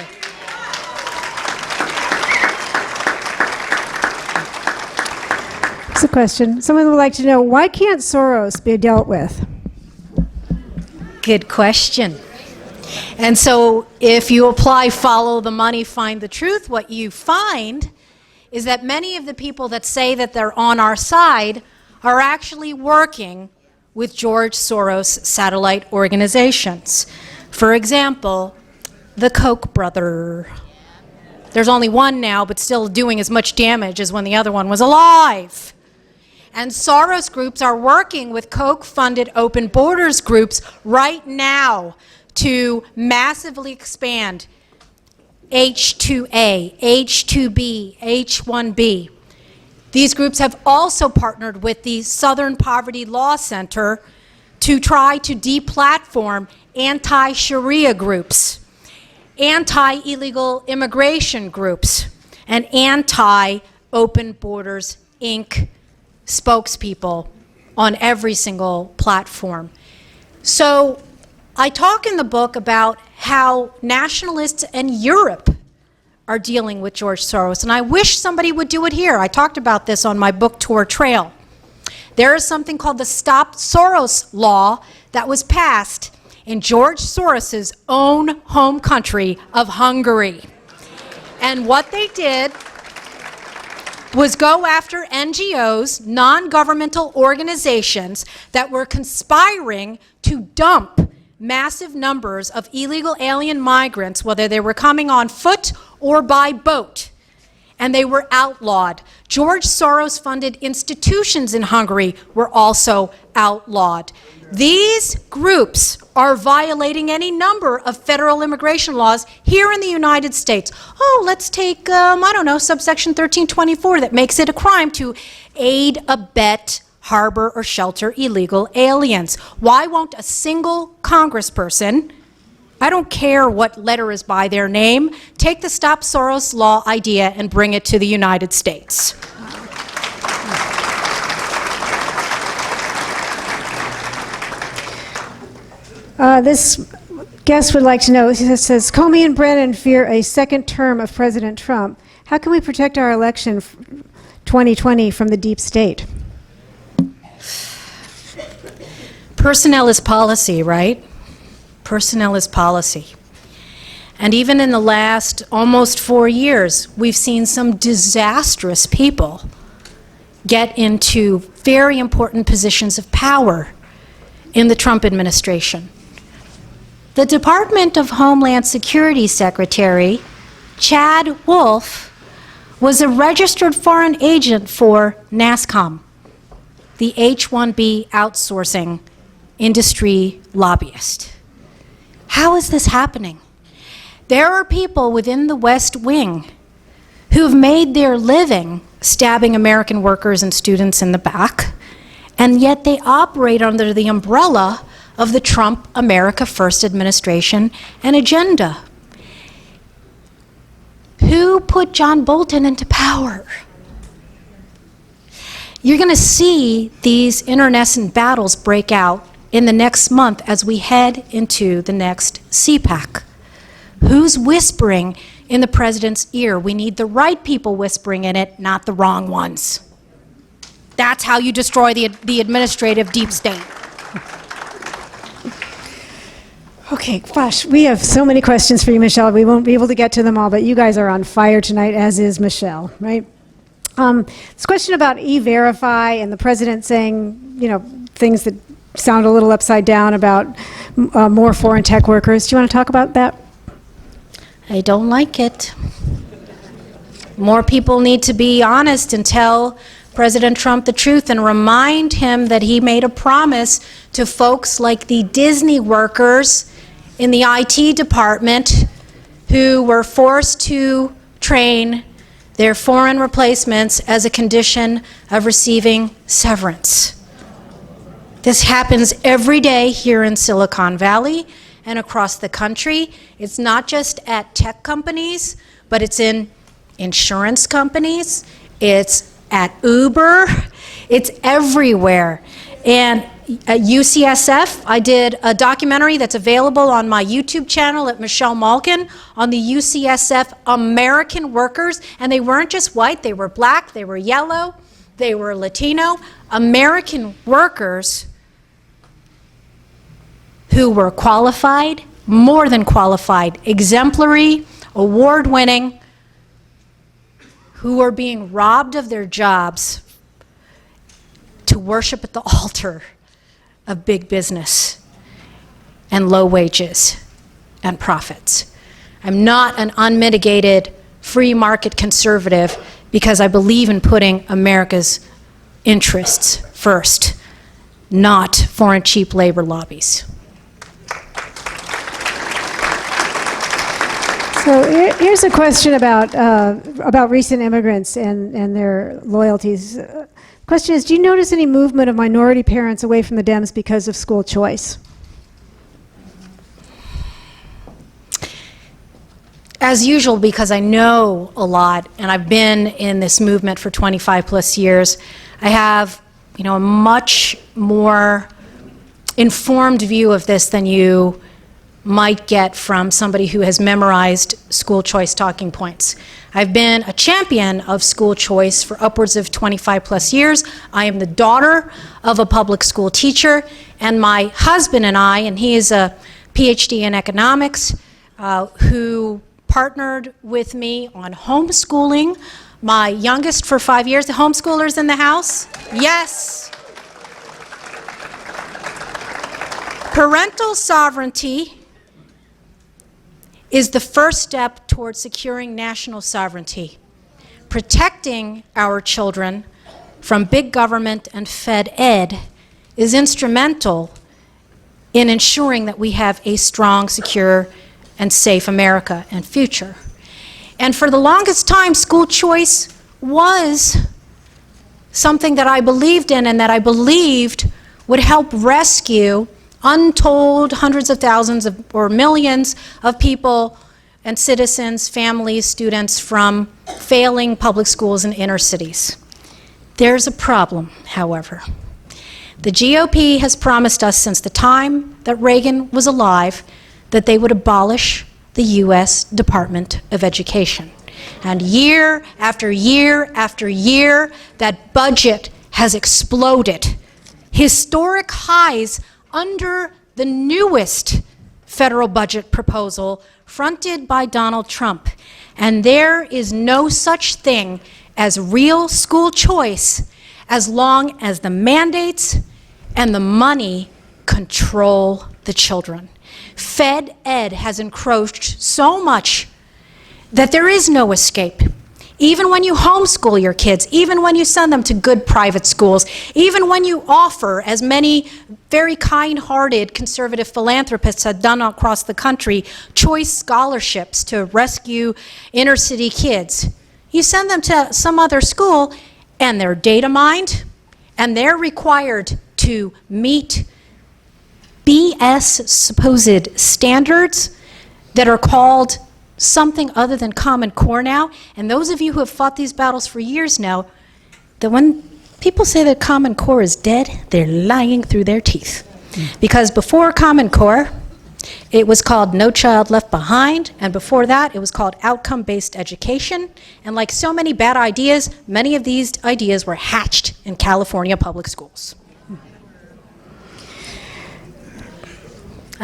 It's a question. Someone would like to know, why can't Soros be dealt with? Good question. And so if you apply follow the money, find the truth, what you find is that many of the people that say that they're on our side are actually working with George Soros satellite organizations. For example, the Koch brother. There's only one now, but still doing as much damage as when the other one was alive. And Soros groups are working with Koch-funded open borders groups right now to massively expand H-2A, H-2B, H-1B. These groups have also partnered with the Southern Poverty Law Center to try to deplatform anti-Sharia groups, anti-illegal immigration groups, and anti-Open Borders, Inc. spokespeople on every single platform. So I talk in the book about how nationalists in Europe are dealing with George Soros, and I wish somebody would do it here. I talked about this on my book tour trail. There is something called the Stop Soros Law that was passed in George Soros's own home country of Hungary. And what they did was go after NGOs, non-governmental organizations that were conspiring to dump massive numbers of illegal alien migrants, whether they were coming on foot or by boat, and they were outlawed. George Soros-funded institutions in Hungary were also outlawed. These groups are violating any number of federal immigration laws here in the United States. Oh, let's take, I don't know, subsection 1324 that makes it a crime to aid, abet, harbor, or shelter illegal aliens. Why won't a single congressperson, I don't care what letter is by their name, take the Stop Soros Law idea and bring it to the United States? This guest would like to know, he says, Comey and Brennan fear a second term of President Trump. How can we protect our election 2020 from the deep state? Personnel is policy, right? Personnel is policy. And even in the last almost 4 years, we've seen some disastrous people get into very important positions of power in the Trump administration. The Department of Homeland Security Secretary, Chad Wolf, was a registered foreign agent for NASCOM, the H-1B outsourcing industry lobbyist. How is this happening? There are people within the West Wing who've made their living stabbing American workers and students in the back, and yet they operate under the umbrella of the Trump America First administration and agenda. Who put John Bolton into power? You're going to see these internecine battles break out in the next month as we head into the next CPAC. Who's whispering in the president's ear? We need the right people whispering in it, not the wrong ones. That's how you destroy the administrative deep state. Okay, gosh, we have so many questions for you, Michelle. We won't be able to get to them all, but you guys are on fire tonight, as is Michelle, right? This question about E-Verify and the president saying, things that sound a little upside down about more foreign tech workers. Do you want to talk about that? I don't like it. More people need to be honest and tell President Trump the truth and remind him that he made a promise to folks like the Disney workers in the IT department who were forced to train their foreign replacements as a condition of receiving severance. This happens every day here in Silicon Valley and across the country. It's not just at tech companies, but it's in insurance companies, it's at Uber, it's everywhere. And at UCSF, I did a documentary that's available on my YouTube channel at Michelle Malkin on the UCSF American workers, and they weren't just white, they were black, they were yellow, they were Latino, American workers who were qualified, more than qualified, exemplary, award-winning, who were being robbed of their jobs to worship at the altar of big business and low wages and profits. I'm not an unmitigated free market conservative because I believe in putting America's interests first, not foreign cheap labor lobbies. So here's a question about recent immigrants and their loyalties. Question is, do you notice any movement of minority parents away from the Dems because of school choice? As usual, because I know a lot, and I've been in this movement for 25 plus years, I have, a much more informed view of this than you might get from somebody who has memorized school choice talking points. I've been a champion of school choice for upwards of 25 plus years. I am the daughter of a public school teacher, and my husband and I, and he is a PhD in economics, who partnered with me on homeschooling my youngest for 5 years. The homeschoolers in the house? Yes. Parental sovereignty is the first step towards securing national sovereignty. Protecting our children from big government and Fed Ed is instrumental in ensuring that we have a strong, secure, and safe America and future. And for the longest time, school choice was something that I believed in and that I believed would help rescue untold hundreds of thousands or millions of people and citizens, families, students from failing public schools in inner cities. There's a problem, however. The GOP has promised us since the time that Reagan was alive that they would abolish the U.S. Department of Education. And year after year after year, that budget has exploded. Historic highs under the newest federal budget proposal fronted by Donald Trump. And there is no such thing as real school choice as long as the mandates and the money control the children. Fed Ed has encroached so much that there is no escape. Even when you homeschool your kids, even when you send them to good private schools, even when you offer, as many very kind-hearted conservative philanthropists have done across the country, choice scholarships to rescue inner-city kids, you send them to some other school and they're data mined and they're required to meet BS supposed standards that are called something other than Common Core now. And those of you who have fought these battles for years know that when people say that Common Core is dead, they're lying through their teeth. Because before Common Core, it was called No Child Left Behind, and before that, it was called outcome-based education. And like so many bad ideas, many of these ideas were hatched in California public schools.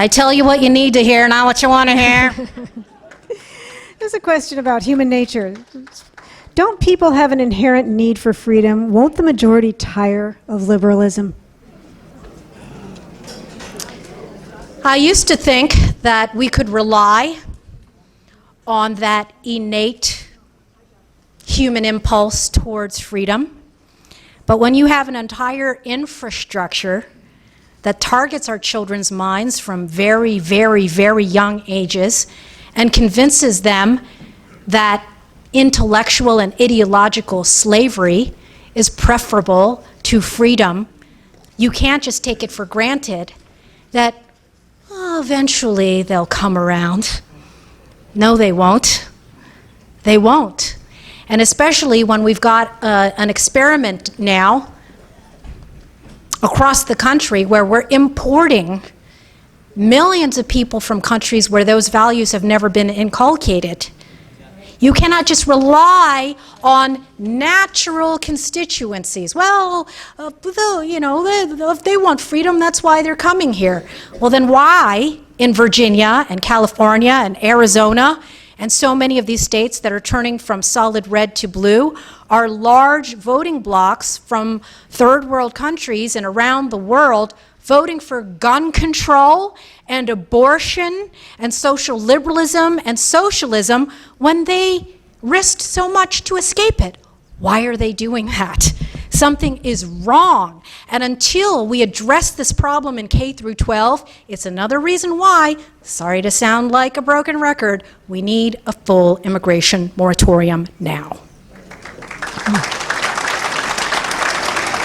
I tell you what you need to hear, not what you want to hear. There's a question about human nature. Don't people have an inherent need for freedom? Won't the majority tire of liberalism? I used to think that we could rely on that innate human impulse towards freedom. But when you have an entire infrastructure that targets our children's minds from very, very, very young ages and convinces them that intellectual and ideological slavery is preferable to freedom, you can't just take it for granted that eventually they'll come around. No, they won't. They won't. And especially when we've got an experiment now across the country where we're importing millions of people from countries where those values have never been inculcated. You cannot just rely on natural constituencies. Well, if they want freedom, that's why they're coming here. Well, then why in Virginia and California and Arizona and so many of these states that are turning from solid red to blue are large voting blocks from third world countries and around the world voting for gun control and abortion and social liberalism and socialism when they risked so much to escape it? Why are they doing that? Something is wrong. And until we address this problem in K through 12, it's another reason why, sorry to sound like a broken record, we need a full immigration moratorium now.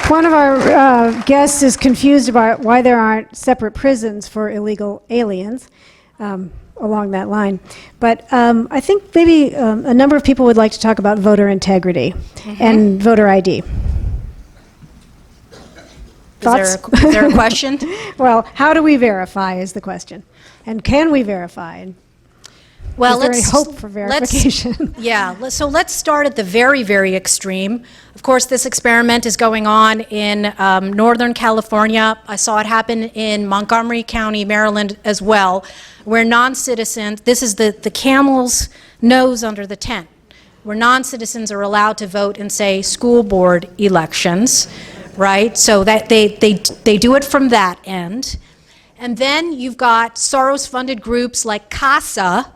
One of our guests is confused about why there aren't separate prisons for illegal aliens along that line. But I think maybe a number of people would like to talk about voter integrity and voter ID. Thoughts? Is there a question? Well, how do we verify is the question. And can we verify? Well, is there any hope for verification? So let's start at the very, very extreme. Of course, this experiment is going on in Northern California. I saw it happen in Montgomery County, Maryland as well, where non-citizens, this is the camel's nose under the tent, where non-citizens are allowed to vote in, say, school board elections, right? So that they do it from that end. And then you've got Soros-funded groups like CASA,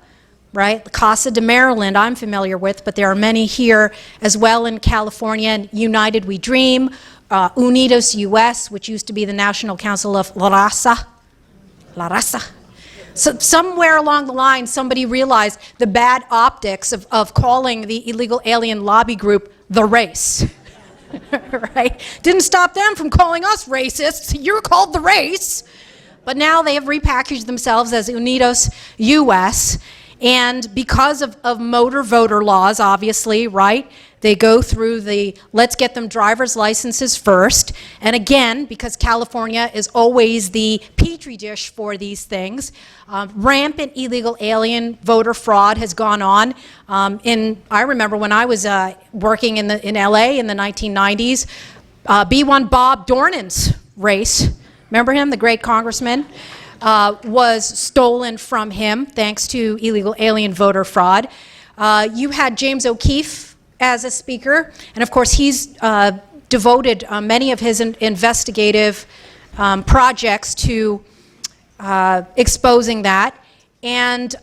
right? Casa de Maryland, I'm familiar with, but there are many here as well in California. And United We Dream, Unidos US, which used to be the National Council of La Raza. So somewhere along the line, somebody realized the bad optics of calling the illegal alien lobby group the race, right? Didn't stop them from calling us racists. You're called the race. But now they have repackaged themselves as Unidos US. And because of motor voter laws, obviously, right, they go through the let's get them driver's licenses first. And again, because California is always the petri dish for these things, rampant illegal alien voter fraud has gone on. I remember when I was working in LA in the 1990s, B1 Bob Dornan's race, remember him, the great congressman? Was stolen from him thanks to illegal alien voter fraud. You had James O'Keefe as a speaker, and of course he's devoted many of his investigative projects to exposing that. And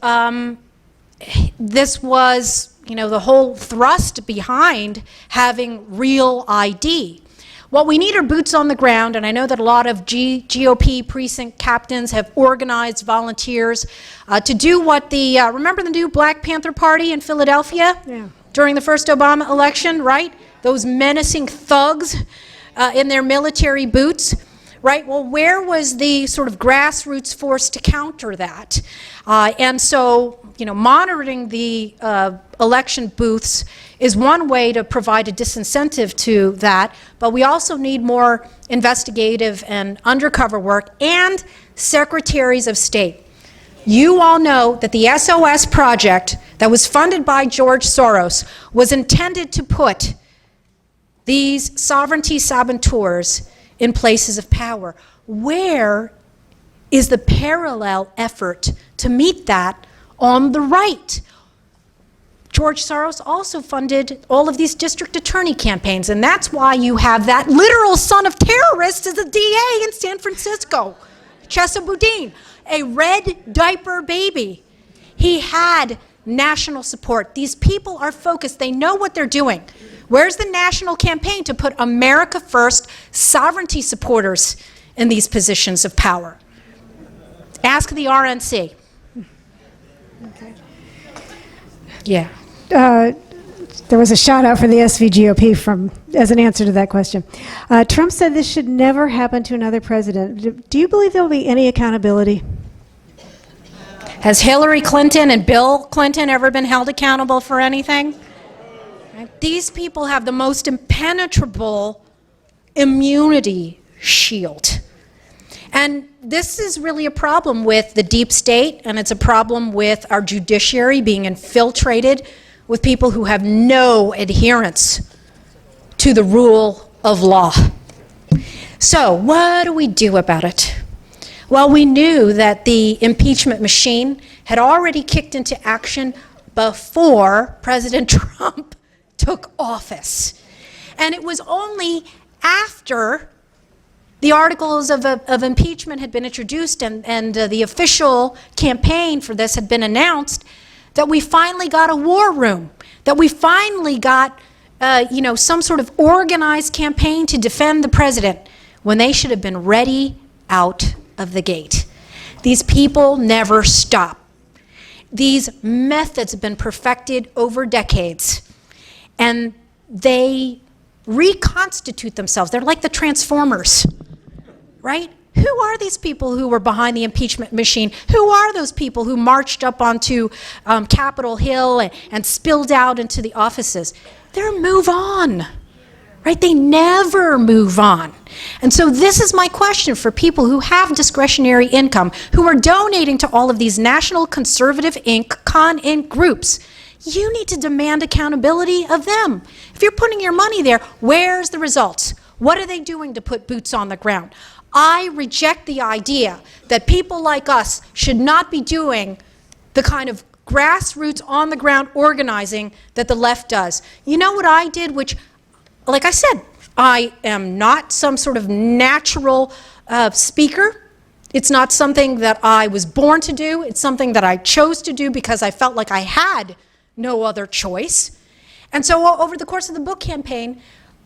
this was, the whole thrust behind having real ID. What we need are boots on the ground, and I know that a lot of GOP precinct captains have organized volunteers to do what remember the new Black Panther Party in Philadelphia during the first Obama election, right? Those menacing thugs in their military boots, right? Well, where was the sort of grassroots force to counter that? And so, monitoring the election booths is one way to provide a disincentive to that, but we also need more investigative and undercover work and secretaries of state. You all know that the SOS project that was funded by George Soros was intended to put these sovereignty saboteurs in places of power. Where is the parallel effort to meet that on the right. George Soros also funded all of these district attorney campaigns, and that's why you have that literal son of terrorists as a DA in San Francisco, Chesa Boudin, a red diaper baby. He had national support. These people are focused. They know what they're doing. Where's the national campaign to put America first, sovereignty supporters in these positions of power? Ask the RNC. Okay. Yeah. There was a shout out for the SVGOP as an answer to that question. Trump said this should never happen to another president. Do you believe there will be any accountability? Has Hillary Clinton and Bill Clinton ever been held accountable for anything? These people have the most impenetrable immunity shield. And this is really a problem with the deep state, and it's a problem with our judiciary being infiltrated with people who have no adherence to the rule of law. So what do we do about it? Well, we knew that the impeachment machine had already kicked into action before President Trump took office. And it was only after the articles of impeachment had been introduced and the official campaign for this had been announced that we finally got a war room, that we finally got some sort of organized campaign to defend the president when they should have been ready out of the gate. These people never stop. These methods have been perfected over decades, and they reconstitute themselves. They're like the Transformers, right? Who are these people who were behind the impeachment machine? Who are those people who marched up onto Capitol Hill and spilled out into the offices? They're move on, right? They never move on. And so this is my question for people who have discretionary income, who are donating to all of these National Conservative Inc., Con Inc. groups. You need to demand accountability of them. If you're putting your money there, where's the results? What are they doing to put boots on the ground? I reject the idea that people like us should not be doing the kind of grassroots on the ground organizing that the left does. You know what I did, which, like I said, I am not some sort of natural speaker. It's not something that I was born to do. It's something that I chose to do because I felt like I had no other choice. And so over the course of the book campaign,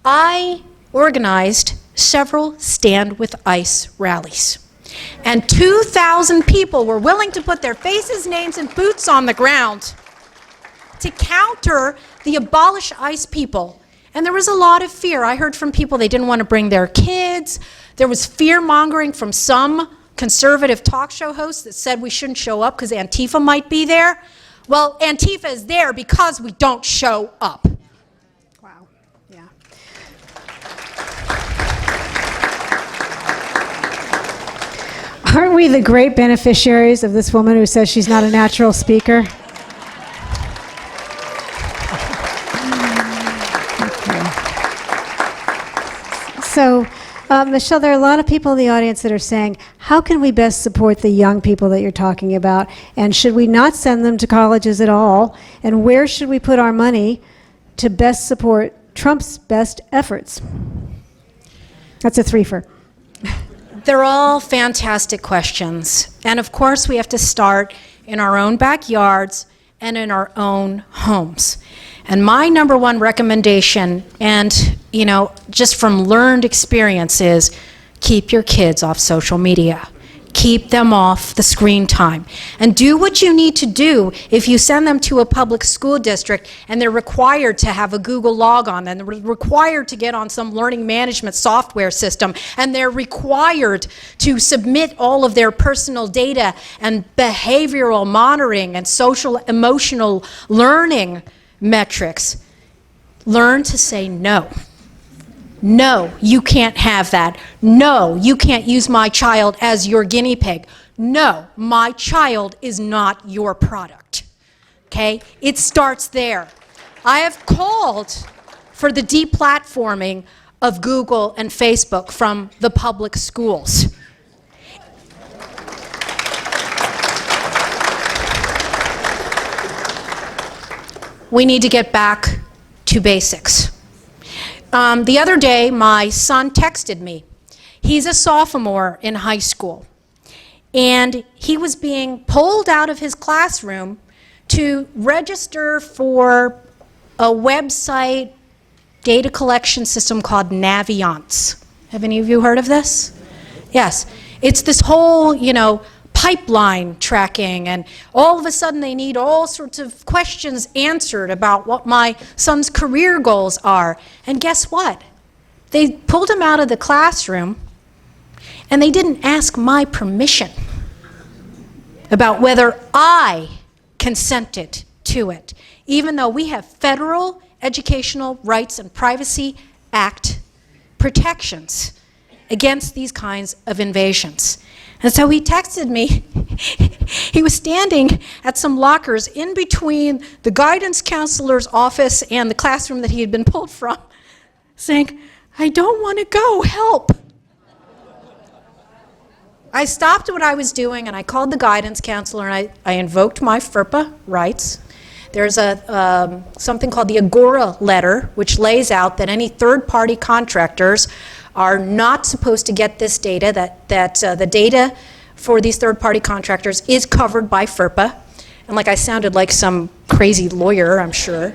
I organized several Stand With ICE rallies. And 2,000 people were willing to put their faces, names, and boots on the ground to counter the Abolish ICE people. And there was a lot of fear. I heard from people they didn't want to bring their kids. There was fear-mongering from some conservative talk show hosts that said we shouldn't show up because Antifa might be there. Well, Antifa is there because we don't show up. Wow, yeah. Aren't we the great beneficiaries of this woman who says she's not a natural speaker? So, Michelle, there are a lot of people in the audience that are saying, how can we best support the young people that you're talking about? And should we not send them to colleges at all? And where should we put our money to best support Trump's best efforts? That's a threefer. They're all fantastic questions. And of course, we have to start in our own backyards and in our own homes. And my number one recommendation, and just from learned experience, is keep your kids off social media. Keep them off the screen time. And do what you need to do if you send them to a public school district and they're required to have a Google logon, and they're required to get on some learning management software system, and they're required to submit all of their personal data and behavioral monitoring and social emotional learning metrics. Learn to say no. No, you can't have that. No, you can't use my child as your guinea pig. No, my child is not your product. Okay? It starts there. I have called for the deplatforming of Google and Facebook from the public schools. we need to get back to basics. The other day, my son texted me. He's a sophomore in high school, and he was being pulled out of his classroom to register for a website data collection system called Naviance. Have any of you heard of this? Yes. It's this whole, pipeline tracking, and all of a sudden they need all sorts of questions answered about what my son's career goals are. And guess what? They pulled him out of the classroom, and they didn't ask my permission about whether I consented to it, even though we have federal Educational Rights and Privacy Act protections against these kinds of invasions. And so he texted me. He was standing at some lockers in between the guidance counselor's office and the classroom that he had been pulled from, saying, "I don't want to go, help." I stopped what I was doing and I called the guidance counselor and I invoked my FERPA rights. There's something called the Agora letter, which lays out that any third-party contractors are not supposed to get this data, that the data for these third-party contractors is covered by FERPA. And I sounded like some crazy lawyer, I'm sure.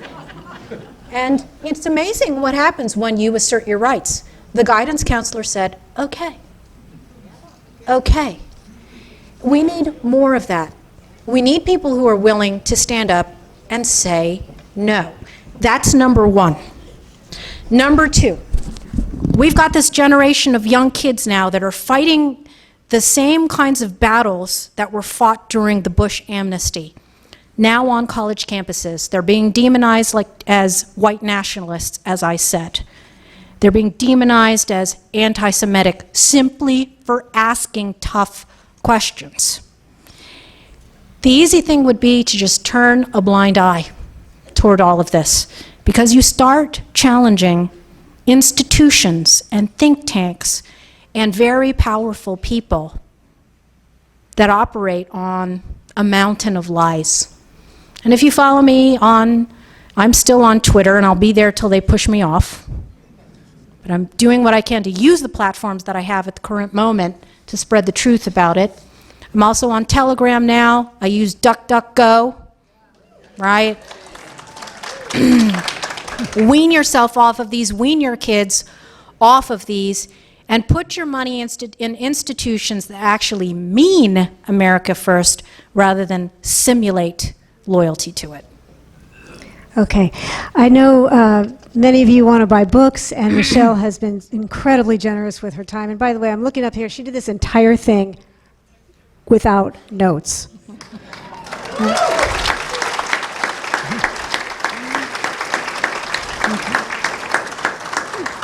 And it's amazing what happens when you assert your rights. The guidance counselor said, okay. We need more of that. We need people who are willing to stand up and say no. That's number one. Number two, we've got this generation of young kids now that are fighting the same kinds of battles that were fought during the Bush amnesty. Now on college campuses, they're being demonized as white nationalists, as I said. They're being demonized as anti-Semitic simply for asking tough questions. The easy thing would be to just turn a blind eye toward all of this, because you start challenging institutions and think tanks and very powerful people that operate on a mountain of lies. And if you follow me I'm still on Twitter, and I'll be there till they push me off. But I'm doing what I can to use the platforms that I have at the current moment to spread the truth about it. I'm also on Telegram now. I use DuckDuckGo, right? Wean yourself off of these, wean your kids off of these, and put your money in institutions that actually mean America first rather than simulate loyalty to it. Okay. I know many of you want to buy books, and Michelle has been incredibly generous with her time. And by the way, I'm looking up here. She did this entire thing without notes.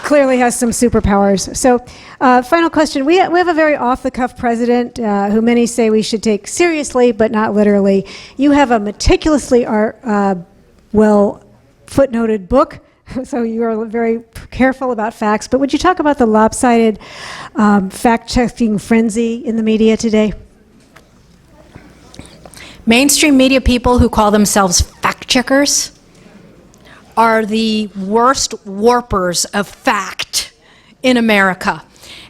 Clearly has some superpowers. So, final question. We have a very off-the-cuff president who many say we should take seriously, but not literally. You have a meticulously well footnoted book, so you are very careful about facts. But would you talk about the lopsided fact-checking frenzy in the media today? Mainstream media people who call themselves fact-checkers are the worst warpers of fact in America.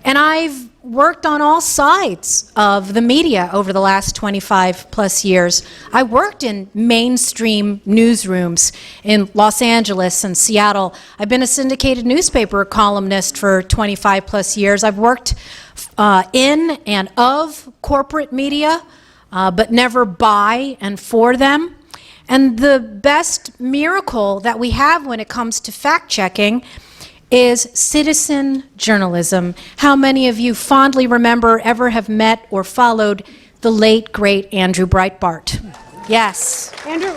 And I've worked on all sides of the media over the last 25 plus years. I worked in mainstream newsrooms in Los Angeles and Seattle. I've been a syndicated newspaper columnist for 25 plus years. I've worked in and of corporate media, but never by and for them. And the best miracle that we have when it comes to fact-checking is citizen journalism. How many of you fondly remember ever have met or followed the late, great Andrew Breitbart? Yes. Andrew,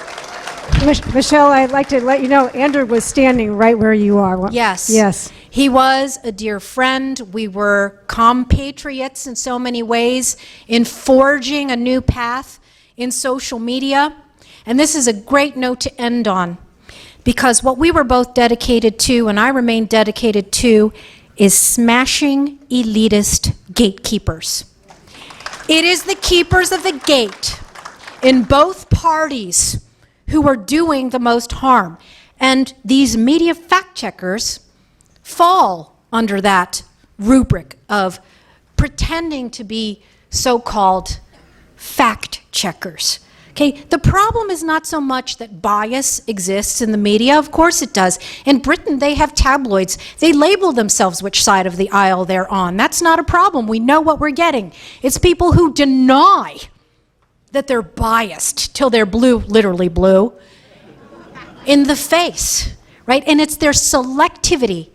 Michelle, I'd like to let you know, Andrew was standing right where you are. Yes. Yes. He was a dear friend. We were compatriots in so many ways in forging a new path in social media. And this is a great note to end on, because what we were both dedicated to, and I remain dedicated to, is smashing elitist gatekeepers. It is the keepers of the gate in both parties who are doing the most harm. And these media fact checkers fall under that rubric of pretending to be so-called fact checkers. Okay, the problem is not so much that bias exists in the media. Of course it does. In Britain, they have tabloids. They label themselves which side of the aisle they're on. That's not a problem. We know what we're getting. It's people who deny that they're biased till they're blue, literally blue, in the face, right? And it's their selectivity.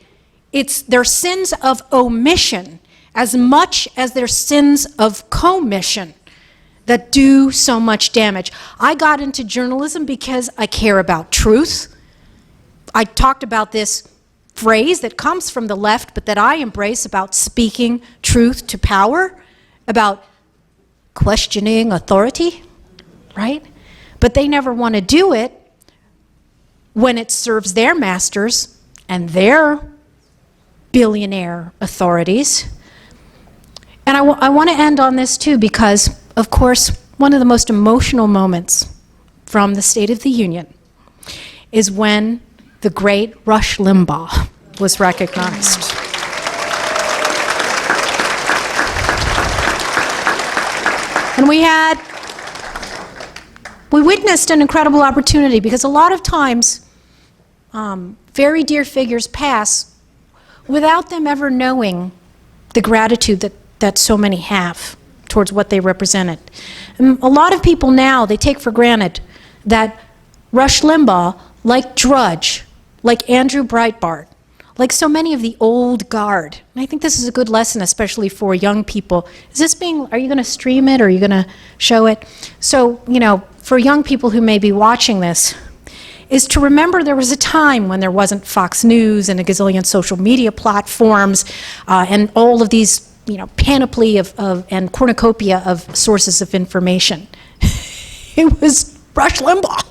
It's their sins of omission as much as their sins of commission that do so much damage. I got into journalism because I care about truth. I talked about this phrase that comes from the left, but that I embrace, about speaking truth to power, about questioning authority, right? But they never want to do it when it serves their masters and their billionaire authorities. And I want to end on this too, because of course, one of the most emotional moments from the State of the Union is when the great Rush Limbaugh was recognized. And we witnessed an incredible opportunity, because a lot of times very dear figures pass without them ever knowing the gratitude that so many have towards what they represented. And a lot of people now, they take for granted that Rush Limbaugh, like Drudge, like Andrew Breitbart, like so many of the old guard, and I think this is a good lesson, especially for young people. Are you going to stream it, or are you going to show it? So, for young people who may be watching this, is to remember there was a time when there wasn't Fox News and a gazillion social media platforms and all of these panoply and cornucopia of sources of information. It was Rush Limbaugh.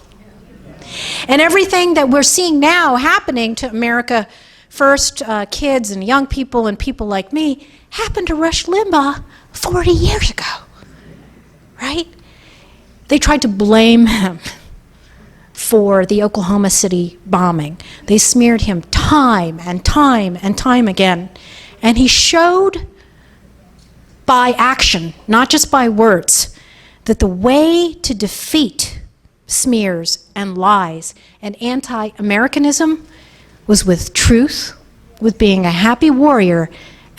And everything that we're seeing now happening to America First kids and young people and people like me happened to Rush Limbaugh 40 years ago, right? They tried to blame him for the Oklahoma City bombing. They smeared him time and time and time again. And he showed by action, not just by words, that the way to defeat smears and lies and anti-Americanism was with truth, with being a happy warrior,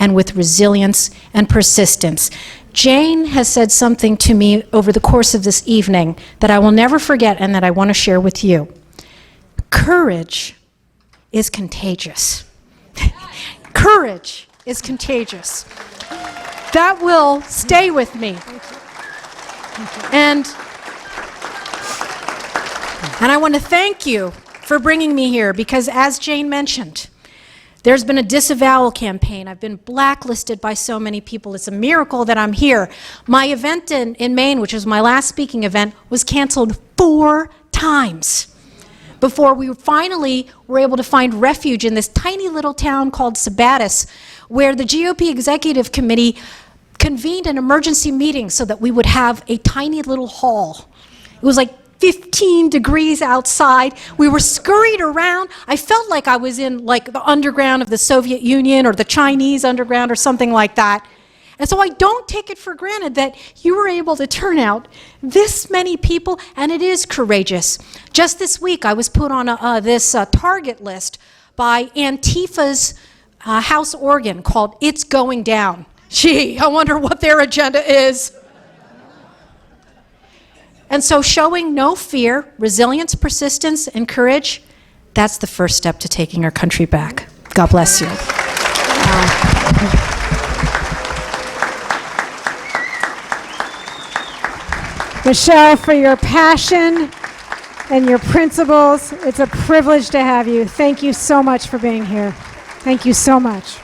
and with resilience and persistence. Jane has said something to me over the course of this evening that I will never forget and that I want to share with you. Courage is contagious. Courage is contagious. That will stay with me. And I want to thank you for bringing me here, because as Jane mentioned, there's been a disavowal campaign. I've been blacklisted by so many people. It's a miracle that I'm here. My event in Maine, which was my last speaking event, was canceled 4 times before we finally were able to find refuge in this tiny little town called Sabattis, where the GOP Executive Committee convened an emergency meeting so that we would have a tiny little hall. It was like 15 degrees outside. We were scurried around. I felt like I was in like the underground of the Soviet Union or the Chinese underground or something like that. And so I don't take it for granted that you were able to turn out this many people, and it is courageous. Just this week, I was put on this target list by Antifa's house organ called It's Going Down. Gee, I wonder what their agenda is. And so showing no fear, resilience, persistence, and courage, that's the first step to taking our country back. God bless you. Michelle, for your passion and your principles, it's a privilege to have you. Thank you so much for being here. Thank you so much.